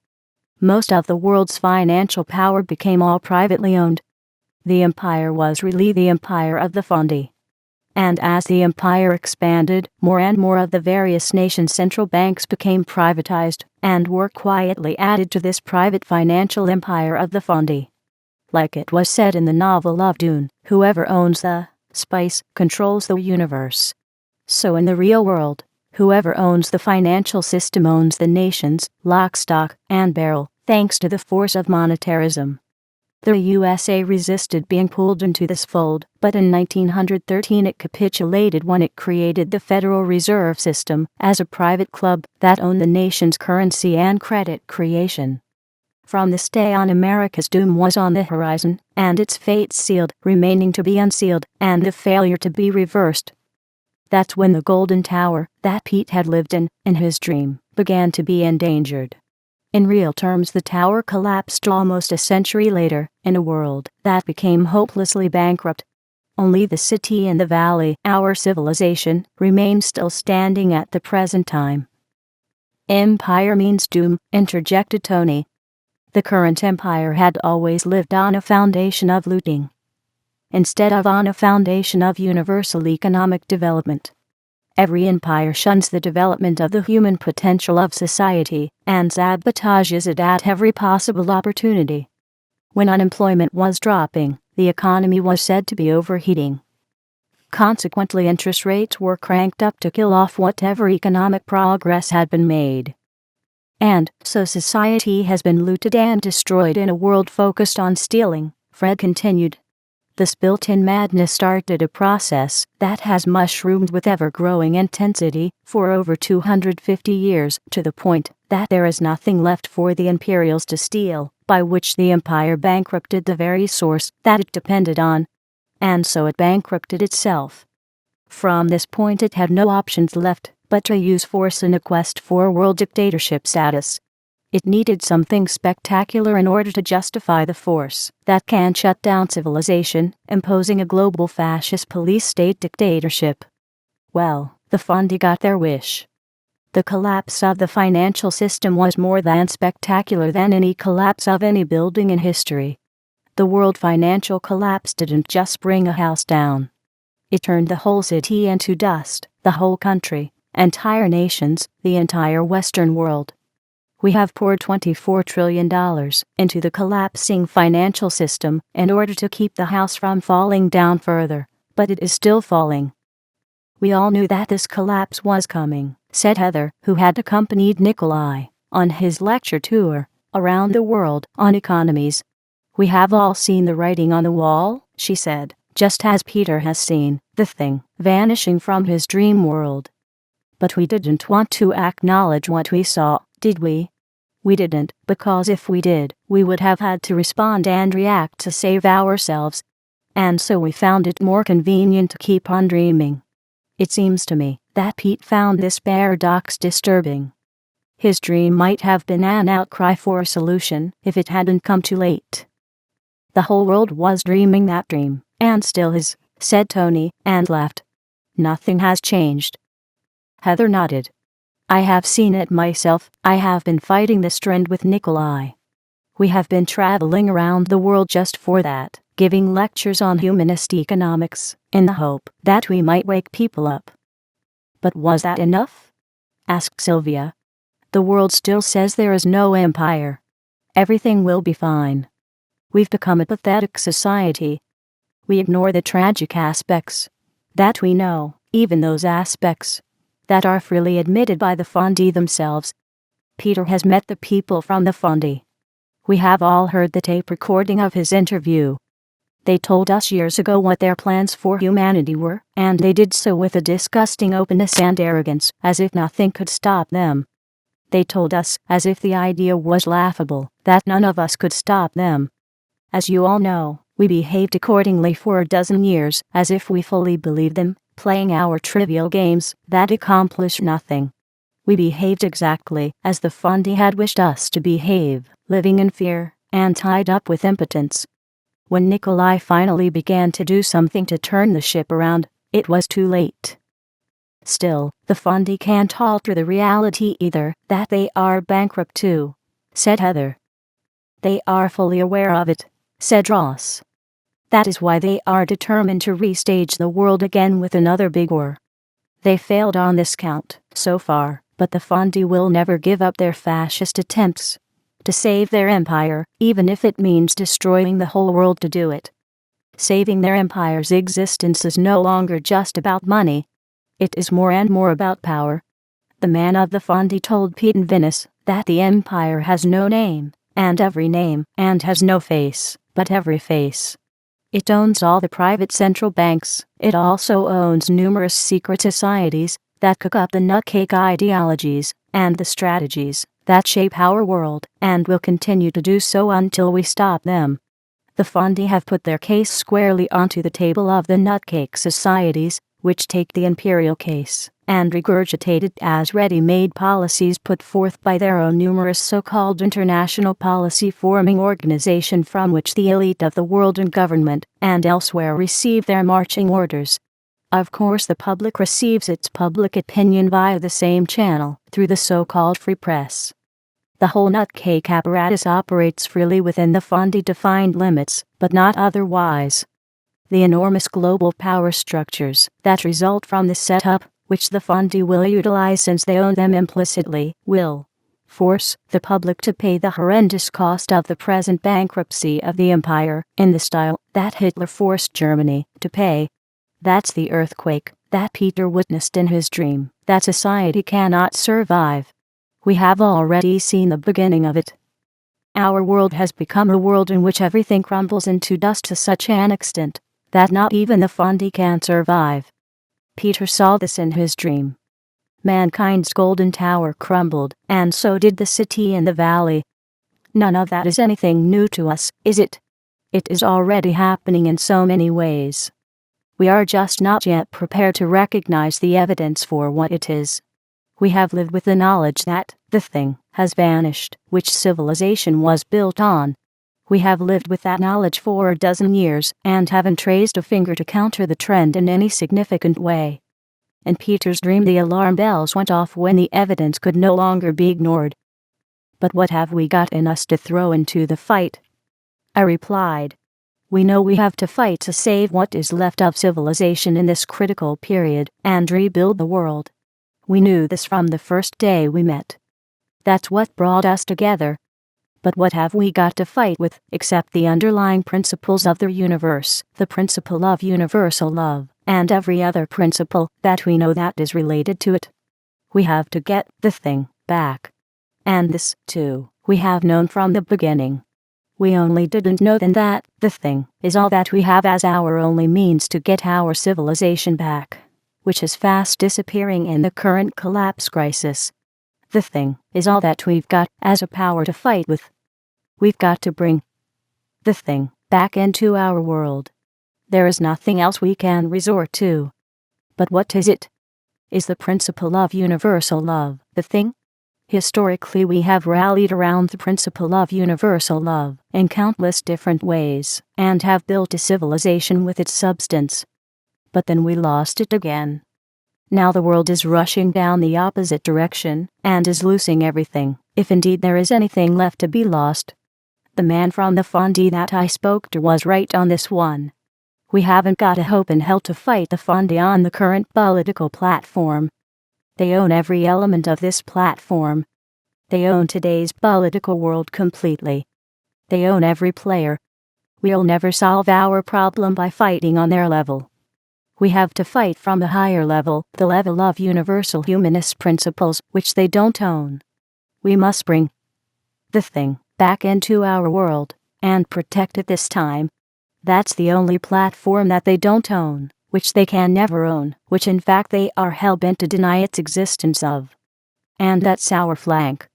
Most of the world's financial power became all privately owned. The empire was really the empire of the Fundy. And as the empire expanded, more and more of the various nations' central banks became privatized, and were quietly added to this private financial empire of the Fundy. Like it was said in the novel of Dune, whoever owns the spice controls the universe. So in the real world, whoever owns the financial system owns the nations, lock, stock, and barrel, thanks to the force of monetarism. The USA resisted being pulled into this fold, but in 1913 it capitulated when it created the Federal Reserve System as a private club that owned the nation's currency and credit creation. From this day on, America's doom was on the horizon, and its fate sealed, remaining to be unsealed, and the failure to be reversed. That's when the Golden Tower, that Pete had lived in his dream, began to be endangered. In real terms, the tower collapsed almost a century later, in a world that became hopelessly bankrupt. Only the city and the valley, our civilization, remains still standing at the present time. Empire means doom, interjected Tony. The current empire had always lived on a foundation of looting, instead of on a foundation of universal economic development. Every empire shuns the development of the human potential of society, and sabotages it at every possible opportunity. When unemployment was dropping, the economy was said to be overheating. Consequently, interest rates were cranked up to kill off whatever economic progress had been made. And so society has been looted and destroyed in a world focused on stealing, Fred continued. This built-in madness started a process that has mushroomed with ever-growing intensity for over 250 years, to the point that there is nothing left for the imperials to steal, by which the empire bankrupted the very source that it depended on. And so it bankrupted itself. From this point it had no options left but to use force in a quest for world dictatorship status. It needed something spectacular in order to justify the force that can shut down civilization, imposing a global fascist police state dictatorship. Well, the Fundy got their wish. The collapse of the financial system was more than spectacular than any collapse of any building in history. The world financial collapse didn't just bring a house down. It turned the whole city into dust, the whole country, entire nations, the entire Western world. We have poured $24 trillion into the collapsing financial system in order to keep the house from falling down further, but it is still falling. We all knew that this collapse was coming, said Heather, who had accompanied Nikolai on his lecture tour around the world on economies. We have all seen the writing on the wall, she said, just as Peter has seen the thing vanishing from his dream world. But we didn't want to acknowledge what we saw, did we? We didn't, because if we did, we would have had to respond and react to save ourselves. And so we found it more convenient to keep on dreaming. It seems to me that Pete found this paradox disturbing. His dream might have been an outcry for a solution if it hadn't come too late. The whole world was dreaming that dream, and still is, said Tony, and laughed. Nothing has changed. Heather nodded. I have seen it myself. I have been fighting this trend with Nikolai. We have been traveling around the world just for that, giving lectures on humanist economics, in the hope that we might wake people up. But was that enough? Asked Sylvia. The world still says there is no empire. Everything will be fine. We've become a pathetic society. We ignore the tragic aspects. That we know, even those aspects that are freely admitted by the Fundy themselves. Peter has met the people from the Fundy. We have all heard the tape recording of his interview. They told us years ago what their plans for humanity were, and they did so with a disgusting openness and arrogance, as if nothing could stop them. They told us, as if the idea was laughable, that none of us could stop them. As you all know, we behaved accordingly for a dozen years, as if we fully believed them, playing our trivial games that accomplish nothing. We behaved exactly as the Fondi had wished us to behave, living in fear, and tied up with impotence. When Nikolai finally began to do something to turn the ship around, it was too late. Still, the Fondi can't alter the reality either, that they are bankrupt too, said Heather. They are fully aware of it, said Ross. That is why they are determined to restage the world again with another big war. They failed on this count, so far, but the Fondi will never give up their fascist attempts to save their empire, even if it means destroying the whole world to do it. Saving their empire's existence is no longer just about money. It is more and more about power. The man of the Fondi told Pete and Venice that the empire has no name, and every name, and has no face, but every face. It owns all the private central banks. It also owns numerous secret societies that cook up the nutcake ideologies and the strategies that shape our world, and will continue to do so until we stop them. The Fondi have put their case squarely onto the table of the nutcake societies, which take the imperial case and regurgitate it as ready-made policies put forth by their own numerous so-called international policy-forming organization from which the elite of the world and government and elsewhere receive their marching orders. Of course, the public receives its public opinion via the same channel, through the so-called free press. The whole nutcake apparatus operates freely within the Fondi-defined limits, but not otherwise. The enormous global power structures that result from this setup, which the Fondi will utilize since they own them implicitly, will force the public to pay the horrendous cost of the present bankruptcy of the empire, in the style that Hitler forced Germany to pay. That's the earthquake that Peter witnessed in his dream, that society cannot survive. We have already seen the beginning of it. Our world has become a world in which everything crumbles into dust to such an extent that not even the Fondi can survive. Peter saw this in his dream. Mankind's golden tower crumbled, and so did the city in the valley. None of that is anything new to us, is it? It is already happening in so many ways. We are just not yet prepared to recognize the evidence for what it is. We have lived with the knowledge that the thing has vanished, which civilization was built on. We have lived with that knowledge for a dozen years and haven't raised a finger to counter the trend in any significant way. In Peter's dream, the alarm bells went off when the evidence could no longer be ignored. But what have we got in us to throw into the fight? I replied. We know we have to fight to save what is left of civilization in this critical period and rebuild the world. We knew this from the first day we met. That's what brought us together. But what have we got to fight with except the underlying principles of the universe, the principle of universal love, and every other principle that we know that is related to it? We have to get the thing back. And this, too, we have known from the beginning. We only didn't know then that the thing is all that we have as our only means to get our civilization back, which is fast disappearing in the current collapse crisis. The thing is all that we've got as a power to fight with. We've got to bring the thing back into our world. There is nothing else we can resort to. But what is it? Is the principle of universal love the thing? Historically, we have rallied around the principle of universal love in countless different ways, and have built a civilization with its substance. But then we lost it again. Now the world is rushing down the opposite direction, and is losing everything, if indeed there is anything left to be lost. The man from the Fondi that I spoke to was right on this one. We haven't got a hope in hell to fight the Fondi on the current political platform. They own every element of this platform. They own today's political world completely. They own every player. We'll never solve our problem by fighting on their level. We have to fight from the higher level, the level of universal humanist principles, which they don't own. We must bring the thing back into our world and protect it this time. That's the only platform that they don't own, which they can never own, which in fact they are hell-bent to deny its existence of. And that's our flank.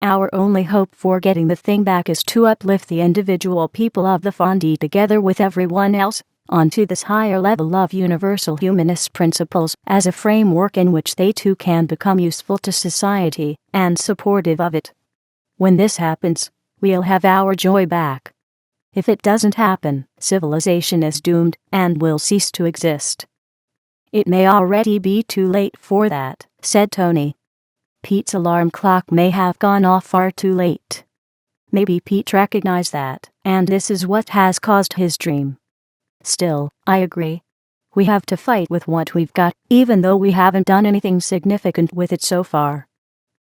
Our only hope for getting the thing back is to uplift the individual people of the Fondi together with everyone else onto this higher level of universal humanist principles as a framework in which they too can become useful to society and supportive of it. When this happens, we'll have our joy back. If it doesn't happen, civilization is doomed and will cease to exist. It may already be too late for that, said Tony. Pete's alarm clock may have gone off far too late. Maybe Pete recognized that, and this is what has caused his dream. Still, I agree. We have to fight with what we've got, even though we haven't done anything significant with it so far.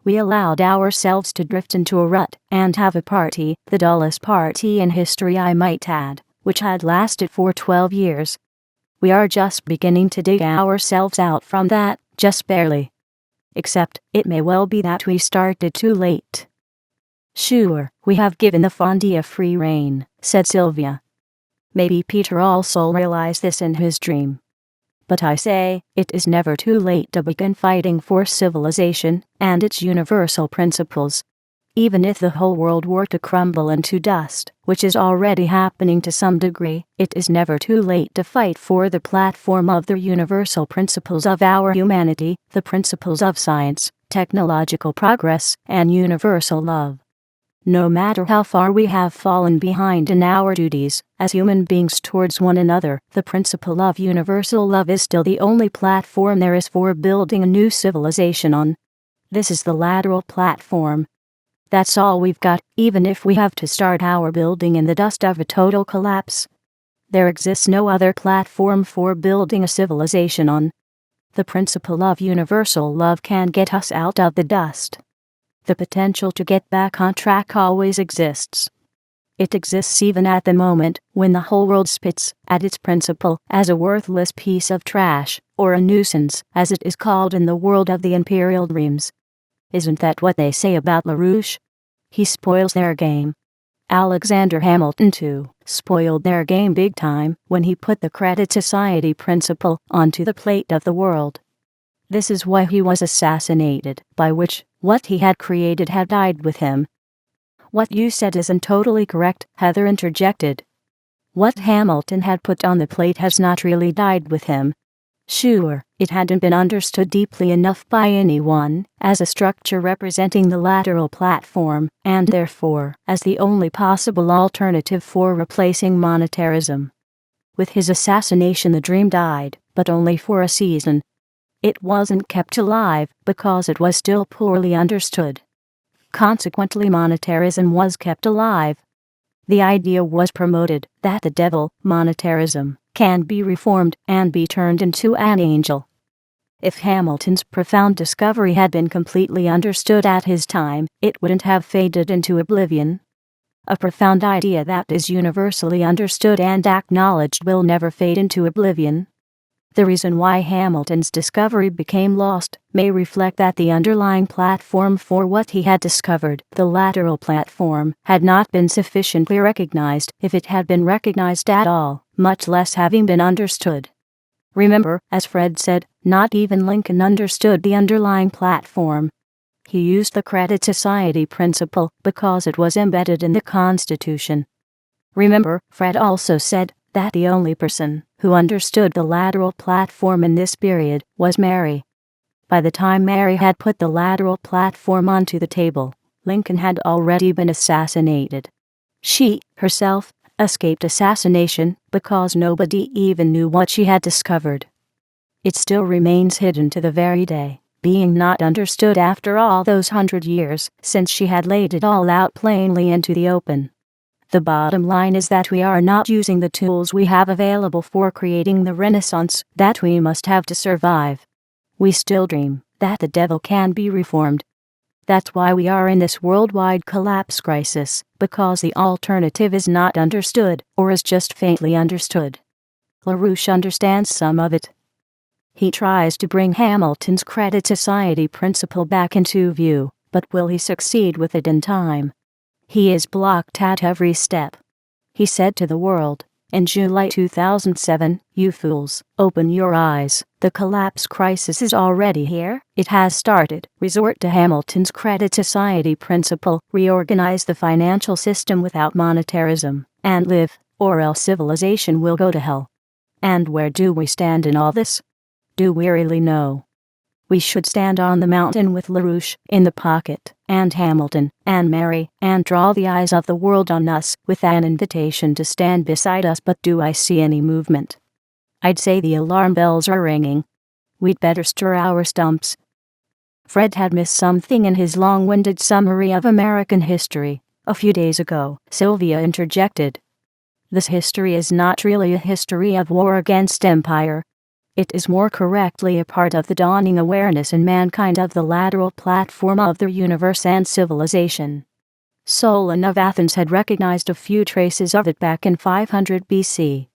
We allowed ourselves to drift into a rut and have a party, the dullest party in history I might add, which had lasted for 12 years. We are just beginning to dig ourselves out from that, just barely. Except, it may well be that we started too late. Sure, we have given the Fondi a free rein, said Sylvia. Maybe Peter also realized this in his dream. But I say, it is never too late to begin fighting for civilization and its universal principles. Even if the whole world were to crumble into dust, which is already happening to some degree, it is never too late to fight for the platform of the universal principles of our humanity, the principles of science, technological progress, and universal love. No matter how far we have fallen behind in our duties as human beings towards one another, the principle of universal love is still the only platform there is for building a new civilization on. This is the lateral platform. That's all we've got, even if we have to start our building in the dust of a total collapse. There exists no other platform for building a civilization on. The principle of universal love can get us out of the dust. The potential to get back on track always exists. It exists even at the moment when the whole world spits at its principle as a worthless piece of trash, or a nuisance, as it is called in the world of the imperial dreams. Isn't that what they say about LaRouche? He spoils their game. Alexander Hamilton, too, spoiled their game big time when he put the Credit Society principle onto the plate of the world. This is why he was assassinated, by which what he had created had died with him. What you said isn't totally correct, Heather interjected. What Hamilton had put on the plate has not really died with him. Sure, it hadn't been understood deeply enough by anyone as a structure representing the lateral platform, and therefore as the only possible alternative for replacing monetarism. With his assassination the dream died, but only for a season. It wasn't kept alive because it was still poorly understood. Consequently, monetarism was kept alive. The idea was promoted that the devil, monetarism, can be reformed and be turned into an angel. If Hamilton's profound discovery had been completely understood at his time, it wouldn't have faded into oblivion. A profound idea that is universally understood and acknowledged will never fade into oblivion. The reason why Hamilton's discovery became lost may reflect that the underlying platform for what he had discovered, the lateral platform, had not been sufficiently recognized, if it had been recognized at all, much less having been understood. Remember, as Fred said, not even Lincoln understood the underlying platform. He used the Credit Society principle because it was embedded in the Constitution. Remember, Fred also said that the only person who understood the lateral platform in this period was Mary. By the time Mary had put the lateral platform onto the table, Lincoln had already been assassinated. She, herself, escaped assassination because nobody even knew what she had discovered. It still remains hidden to the very day, being not understood after all those 100 years since she had laid it all out plainly into the open. The bottom line is that we are not using the tools we have available for creating the renaissance that we must have to survive. We still dream that the devil can be reformed. That's why we are in this worldwide collapse crisis, because the alternative is not understood, or is just faintly understood. LaRouche understands some of it. He tries to bring Hamilton's Credit Society principle back into view, but will he succeed with it in time? He is blocked at every step. He said to the world, in July 2007, "You fools, open your eyes. The collapse crisis is already here. It has started. Resort to Hamilton's Credit Society principle. Reorganize the financial system without monetarism, and live, or else civilization will go to hell." And where do we stand in all this? Do we really know? We should stand on the mountain with LaRouche in the pocket, and Hamilton, and Mary, and draw the eyes of the world on us with an invitation to stand beside us. But do I see any movement? I'd say the alarm bells are ringing. We'd better stir our stumps. Fred had missed something in his long-winded summary of American history. A few days ago, Sylvia interjected. This history is not really a history of war against empire. It is more correctly a part of the dawning awareness in mankind of the lateral platform of the universe and civilization. Solon of Athens had recognized a few traces of it back in 500 BC.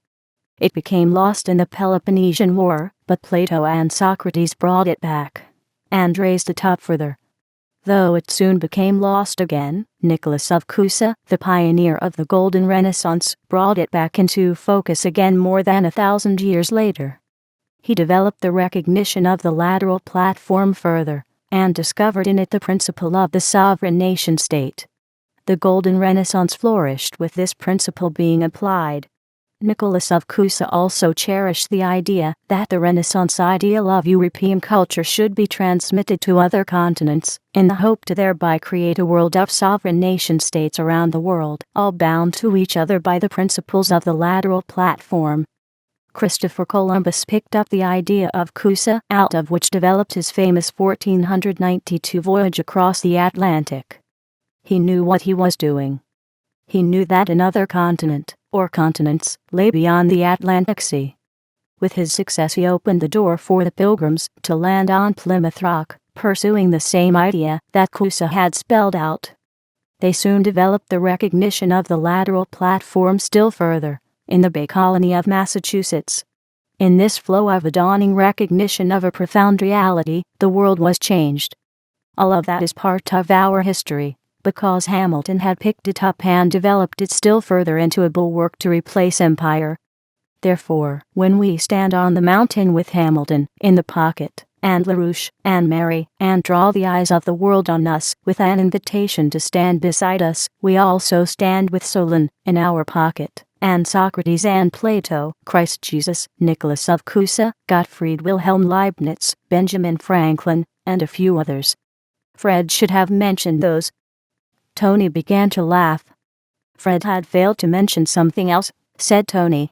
It became lost in the Peloponnesian War, but Plato and Socrates brought it back and raised it up further. Though it soon became lost again, Nicholas of Cusa, the pioneer of the Golden Renaissance, brought it back into focus again more than 1,000 years later. He developed the recognition of the lateral platform further, and discovered in it the principle of the sovereign nation-state. The Golden Renaissance flourished with this principle being applied. Nicholas of Cusa also cherished the idea that the Renaissance ideal of European culture should be transmitted to other continents, in the hope to thereby create a world of sovereign nation-states around the world, all bound to each other by the principles of the lateral platform. Christopher Columbus picked up the idea of Cusa, out of which developed his famous 1492 voyage across the Atlantic. He knew what he was doing. He knew that another continent, or continents, lay beyond the Atlantic Sea. With his success he opened the door for the Pilgrims to land on Plymouth Rock, pursuing the same idea that Cusa had spelled out. They soon developed the recognition of the lateral platform still further, in the Bay Colony of Massachusetts. In this flow of a dawning recognition of a profound reality, the world was changed. All of that is part of our history, because Hamilton had picked it up and developed it still further into a bulwark to replace empire. Therefore, when we stand on the mountain with Hamilton in the pocket, and LaRouche, and Mary, and draw the eyes of the world on us with an invitation to stand beside us, we also stand with Solon in our pocket, and Socrates and Plato, Christ Jesus, Nicholas of Cusa, Gottfried Wilhelm Leibniz, Benjamin Franklin, and a few others. Fred should have mentioned those. Tony began to laugh. Fred had failed to mention something else, said Tony.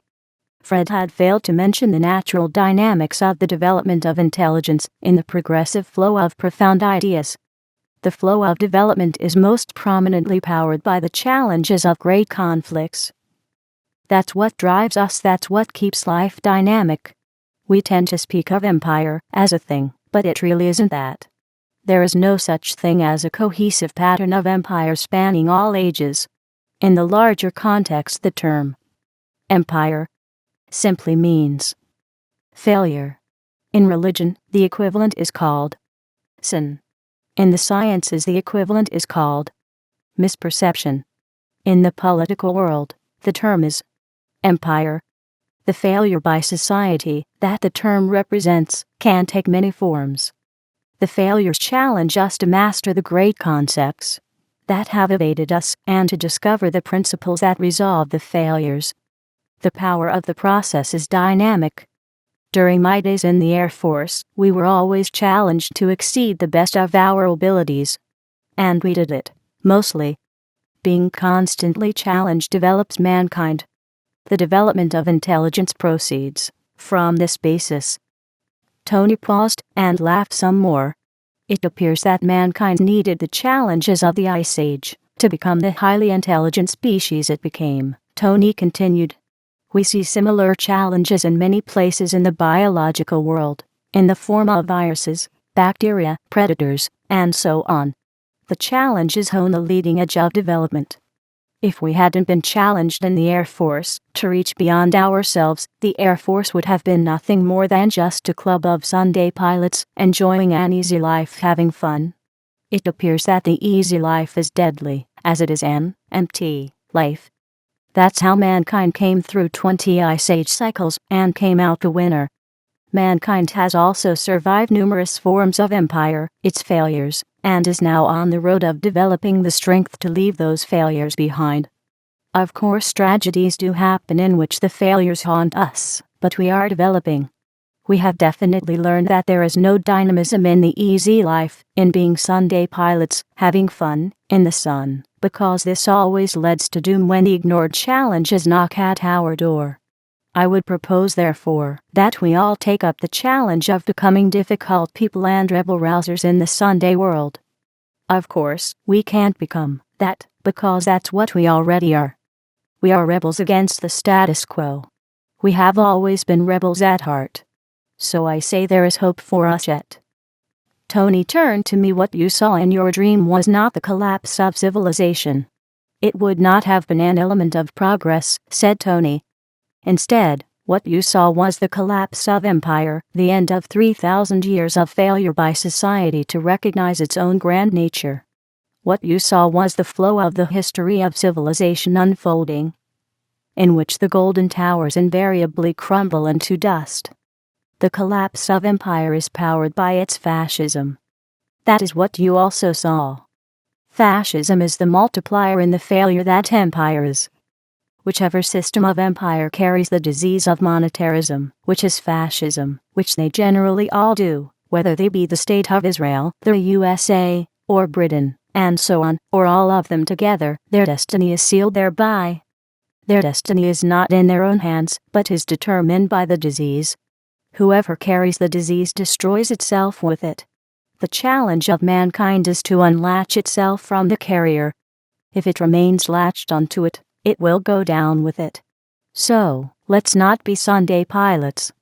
Fred had failed to mention the natural dynamics of the development of intelligence in the progressive flow of profound ideas. The flow of development is most prominently powered by the challenges of great conflicts. That's what drives us, that's what keeps life dynamic. We tend to speak of empire as a thing, but it really isn't that. There is no such thing as a cohesive pattern of empire spanning all ages. In the larger context, the term empire simply means failure. In religion, the equivalent is called sin. In the sciences, the equivalent is called misperception. In the political world, the term is empire. The failure by society that the term represents can take many forms. The failures challenge us to master the great concepts that have evaded us and to discover the principles that resolve the failures. The power of the process is dynamic. During my days in the Air Force, we were always challenged to exceed the best of our abilities. And we did it, mostly. Being constantly challenged develops mankind. The development of intelligence proceeds from this basis. Tony paused and laughed some more. It appears that mankind needed the challenges of the Ice Age to become the highly intelligent species it became, Tony continued. We see similar challenges in many places in the biological world, in the form of viruses, bacteria, predators, and so on. The challenges hone the leading edge of development. If we hadn't been challenged in the Air Force to reach beyond ourselves, the Air Force would have been nothing more than just a club of Sunday pilots enjoying an easy life having fun. It appears that the easy life is deadly, as it is an empty life. That's how mankind came through 20 ice age cycles and came out the winner. Mankind has also survived numerous forms of empire, its failures, and is now on the road of developing the strength to leave those failures behind. Of course, tragedies do happen in which the failures haunt us, but we are developing. We have definitely learned that there is no dynamism in the easy life, in being Sunday pilots, having fun in the sun, because this always leads to doom when the ignored challenges knock at our door. I would propose, therefore, that we all take up the challenge of becoming difficult people and rebel rousers in the Sunday world. Of course, we can't become that, because that's what we already are. We are rebels against the status quo. We have always been rebels at heart. So I say there is hope for us yet. Tony turned to me. What you saw in your dream was not the collapse of civilization. It would not have been an element of progress, said Tony. Instead, what you saw was the collapse of empire, the end of 3,000 years of failure by society to recognize its own grand nature. What you saw was the flow of the history of civilization unfolding, in which the golden towers invariably crumble into dust. The collapse of empire is powered by its fascism. That is what you also saw. Fascism is the multiplier in the failure that empire is. Whichever system of empire carries the disease of monetarism, which is fascism, which they generally all do, whether they be the State of Israel, the USA, or Britain, and so on, or all of them together, their destiny is sealed thereby. Their destiny is not in their own hands, but is determined by the disease. Whoever carries the disease destroys itself with it. The challenge of mankind is to unlatch itself from the carrier. If it remains latched onto it, it will go down with it. So, let's not be Sunday pilots.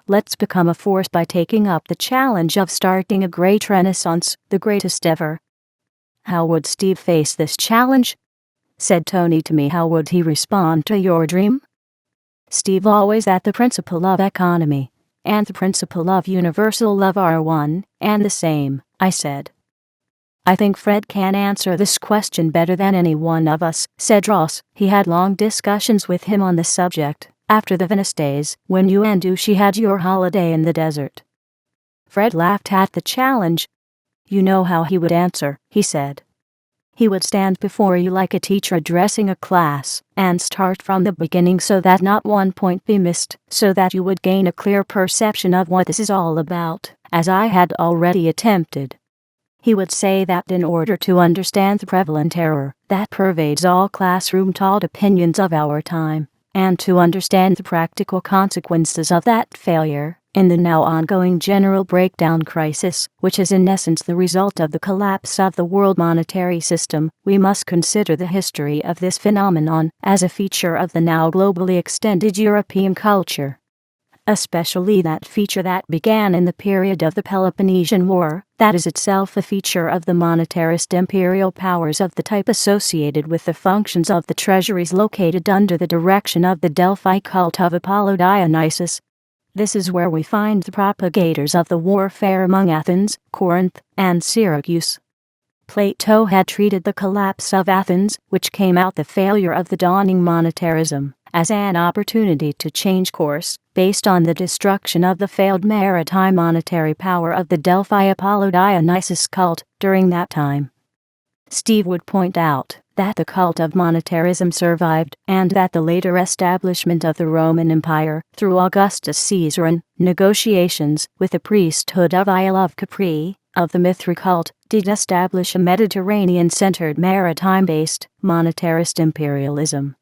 Let's become a force by taking up the challenge of starting a great renaissance, the greatest ever. How would Steve face this challenge? Said Tony to me. How would he respond to your dream? Steve always at the principle of economy and the principle of universal love are one and the same, I said. I think Fred can answer this question better than any one of us, said Ross. He had long discussions with him on the subject, after the Venice days, when you and Ushi had your holiday in the desert. Fred laughed at the challenge. You know how he would answer, he said. He would stand before you like a teacher addressing a class, and start from the beginning so that not one point be missed, so that you would gain a clear perception of what this is all about, as I had already attempted. He would say that in order to understand the prevalent error that pervades all classroom-taught opinions of our time, and to understand the practical consequences of that failure, in the now ongoing general breakdown crisis, which is in essence the result of the collapse of the world monetary system, we must consider the history of this phenomenon as a feature of the now globally extended European culture. Especially that feature that began in the period of the Peloponnesian War, that is itself a feature of the monetarist imperial powers of the type associated with the functions of the treasuries located under the direction of the Delphi cult of Apollo Dionysus. This is where we find the propagators of the warfare among Athens, Corinth, and Syracuse. Plato had treated the collapse of Athens, which came out the failure of the dawning monetarism, as an opportunity to change course, based on the destruction of the failed maritime monetary power of the Delphi Apollo Dionysus cult during that time. Steve would point out that the cult of monetarism survived, and that the later establishment of the Roman Empire, through Augustus Caesar and negotiations with the priesthood of Isle of Capri, of the Mithra cult, did establish a Mediterranean-centered maritime-based monetarist imperialism.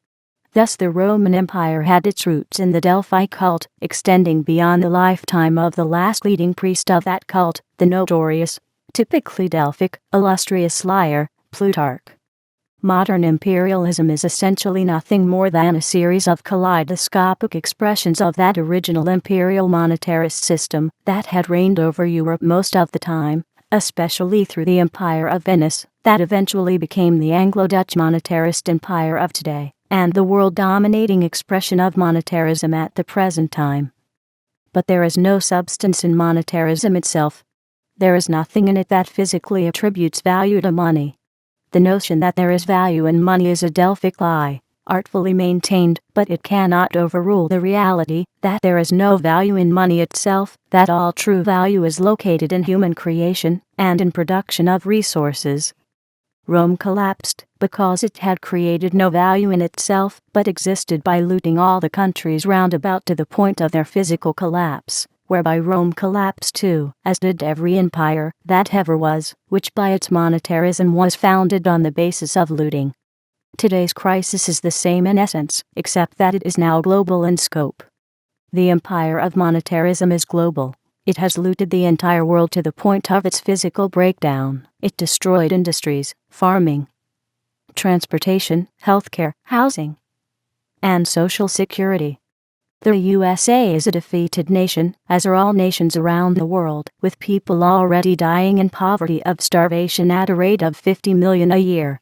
Thus the Roman Empire had its roots in the Delphi cult, extending beyond the lifetime of the last leading priest of that cult, the notorious, typically Delphic, illustrious liar, Plutarch. Modern imperialism is essentially nothing more than a series of kaleidoscopic expressions of that original imperial monetarist system that had reigned over Europe most of the time, especially through the Empire of Venice, that eventually became the Anglo-Dutch monetarist empire of today, and the world-dominating expression of monetarism at the present time. But there is no substance in monetarism itself. There is nothing in it that physically attributes value to money. The notion that there is value in money is a Delphic lie, artfully maintained, but it cannot overrule the reality that there is no value in money itself, that all true value is located in human creation and in production of resources. Rome collapsed because it had created no value in itself, but existed by looting all the countries round about to the point of their physical collapse, whereby Rome collapsed too, as did every empire that ever was, which by its monetarism was founded on the basis of looting. Today's crisis is the same in essence, except that it is now global in scope. The empire of monetarism is global. It has looted the entire world to the point of its physical breakdown. It destroyed industries, farming, transportation, healthcare, housing, and social security. The USA is a defeated nation, as are all nations around the world, with people already dying in poverty of starvation at a rate of 50 million a year.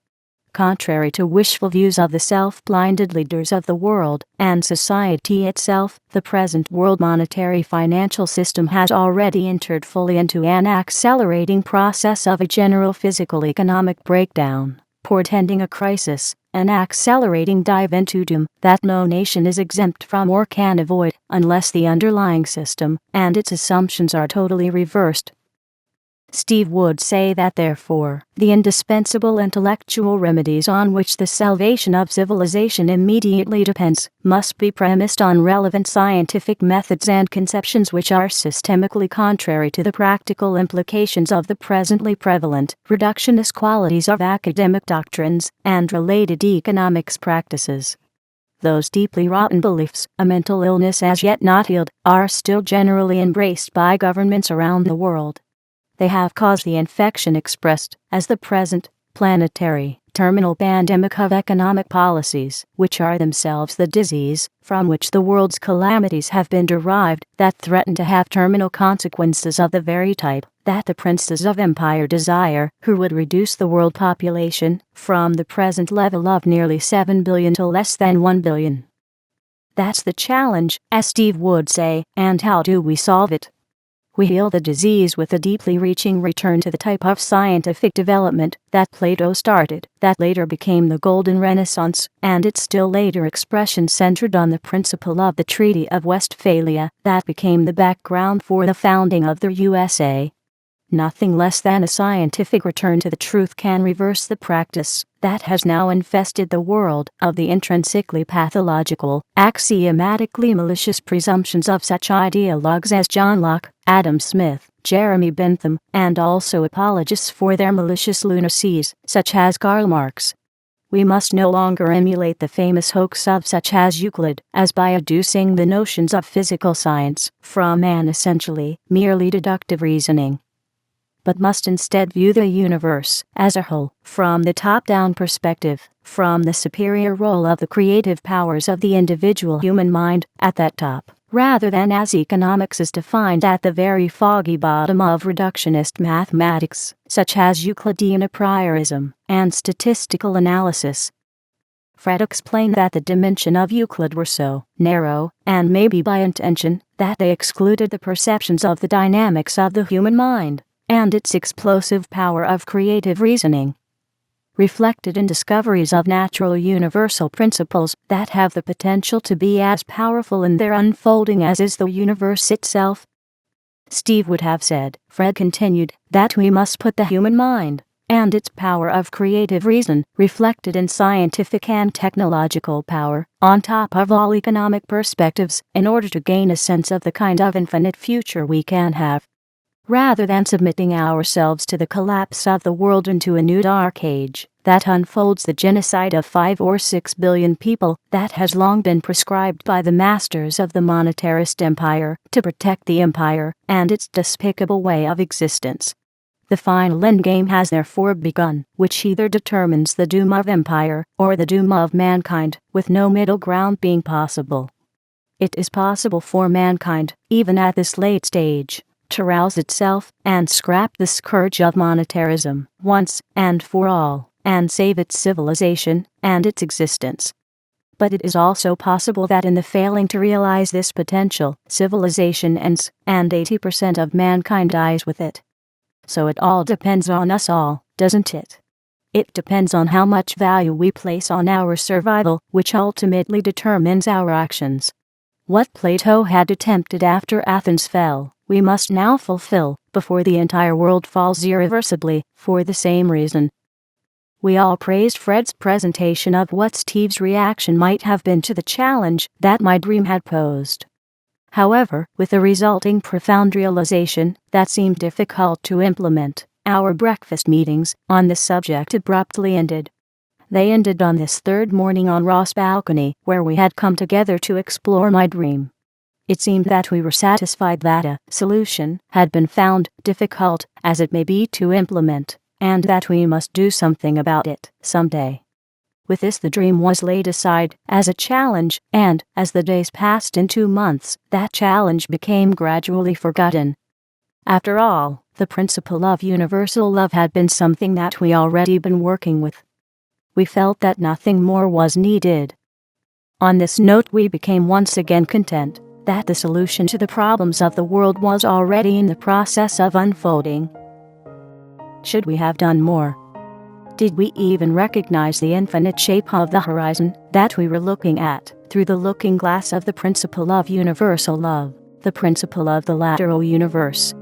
Contrary to wishful views of the self-blinded leaders of the world and society itself, the present world monetary financial system has already entered fully into an accelerating process of a general physical economic breakdown, portending a crisis, an accelerating dive into doom that no nation is exempt from or can avoid unless the underlying system and its assumptions are totally reversed. Steve would say that therefore, the indispensable intellectual remedies on which the salvation of civilization immediately depends must be premised on relevant scientific methods and conceptions which are systemically contrary to the practical implications of the presently prevalent reductionist qualities of academic doctrines and related economics practices. Those deeply rotten beliefs, a mental illness as yet not healed, are still generally embraced by governments around the world. They have caused the infection expressed as the present, planetary, terminal pandemic of economic policies, which are themselves the disease from which the world's calamities have been derived, that threaten to have terminal consequences of the very type that the princes of empire desire, who would reduce the world population from the present level of nearly 7 billion to less than 1 billion. That's the challenge, as Steve would say, and how do we solve it? We heal the disease with a deeply reaching return to the type of scientific development that Plato started, that later became the Golden Renaissance, and its still later expression centered on the principle of the Treaty of Westphalia that became the background for the founding of the USA. Nothing less than a scientific return to the truth can reverse the practice that has now infested the world of the intrinsically pathological, axiomatically malicious presumptions of such ideologues as John Locke, Adam Smith, Jeremy Bentham, and also apologists for their malicious lunacies, such as Karl Marx. We must no longer emulate the famous hoax of such as Euclid, as by adducing the notions of physical science from an essentially merely deductive reasoning, but must instead view the universe as a whole, from the top-down perspective, from the superior role of the creative powers of the individual human mind at that top, rather than as economics is defined at the very foggy bottom of reductionist mathematics, such as Euclidean a priorism and statistical analysis. Fred explained that the dimensions of Euclid were so narrow, and maybe by intention, that they excluded the perceptions of the dynamics of the human mind and its explosive power of creative reasoning, reflected in discoveries of natural universal principles that have the potential to be as powerful in their unfolding as is the universe itself. Steve would have said, Fred continued, that we must put the human mind and its power of creative reason, reflected in scientific and technological power, on top of all economic perspectives, in order to gain a sense of the kind of infinite future we can have. Rather than submitting ourselves to the collapse of the world into a new dark age that unfolds the genocide of 5 or 6 billion people that has long been prescribed by the masters of the monetarist empire to protect the empire and its despicable way of existence. The final endgame has therefore begun, which either determines the doom of empire or the doom of mankind, with no middle ground being possible. It is possible for mankind, even at this late stage, to rouse itself and scrap the scourge of monetarism once and for all, and save its civilization and its existence. But it is also possible that in the failing to realize this potential, civilization ends, and 80% of mankind dies with it. So it all depends on us all, doesn't it? It depends on how much value we place on our survival, which ultimately determines our actions. What Plato had attempted after Athens fell, we must now fulfill, before the entire world falls irreversibly, for the same reason. We all praised Fred's presentation of what Steve's reaction might have been to the challenge that my dream had posed. However, with the resulting profound realization that seemed difficult to implement, our breakfast meetings on this subject abruptly ended. They ended on this third morning on Ross' balcony, where we had come together to explore my dream. It seemed that we were satisfied that a solution had been found, difficult as it may be to implement, and that we must do something about it someday. With this, the dream was laid aside as a challenge, and as the days passed into months, that challenge became gradually forgotten. After all, the principle of universal love had been something that we already been working with. We felt that nothing more was needed. On this note, we became once again content that the solution to the problems of the world was already in the process of unfolding. Should we have done more? Did we even recognize the infinite shape of the horizon that we were looking at through the looking glass of the principle of universal love, the principle of the lateral universe?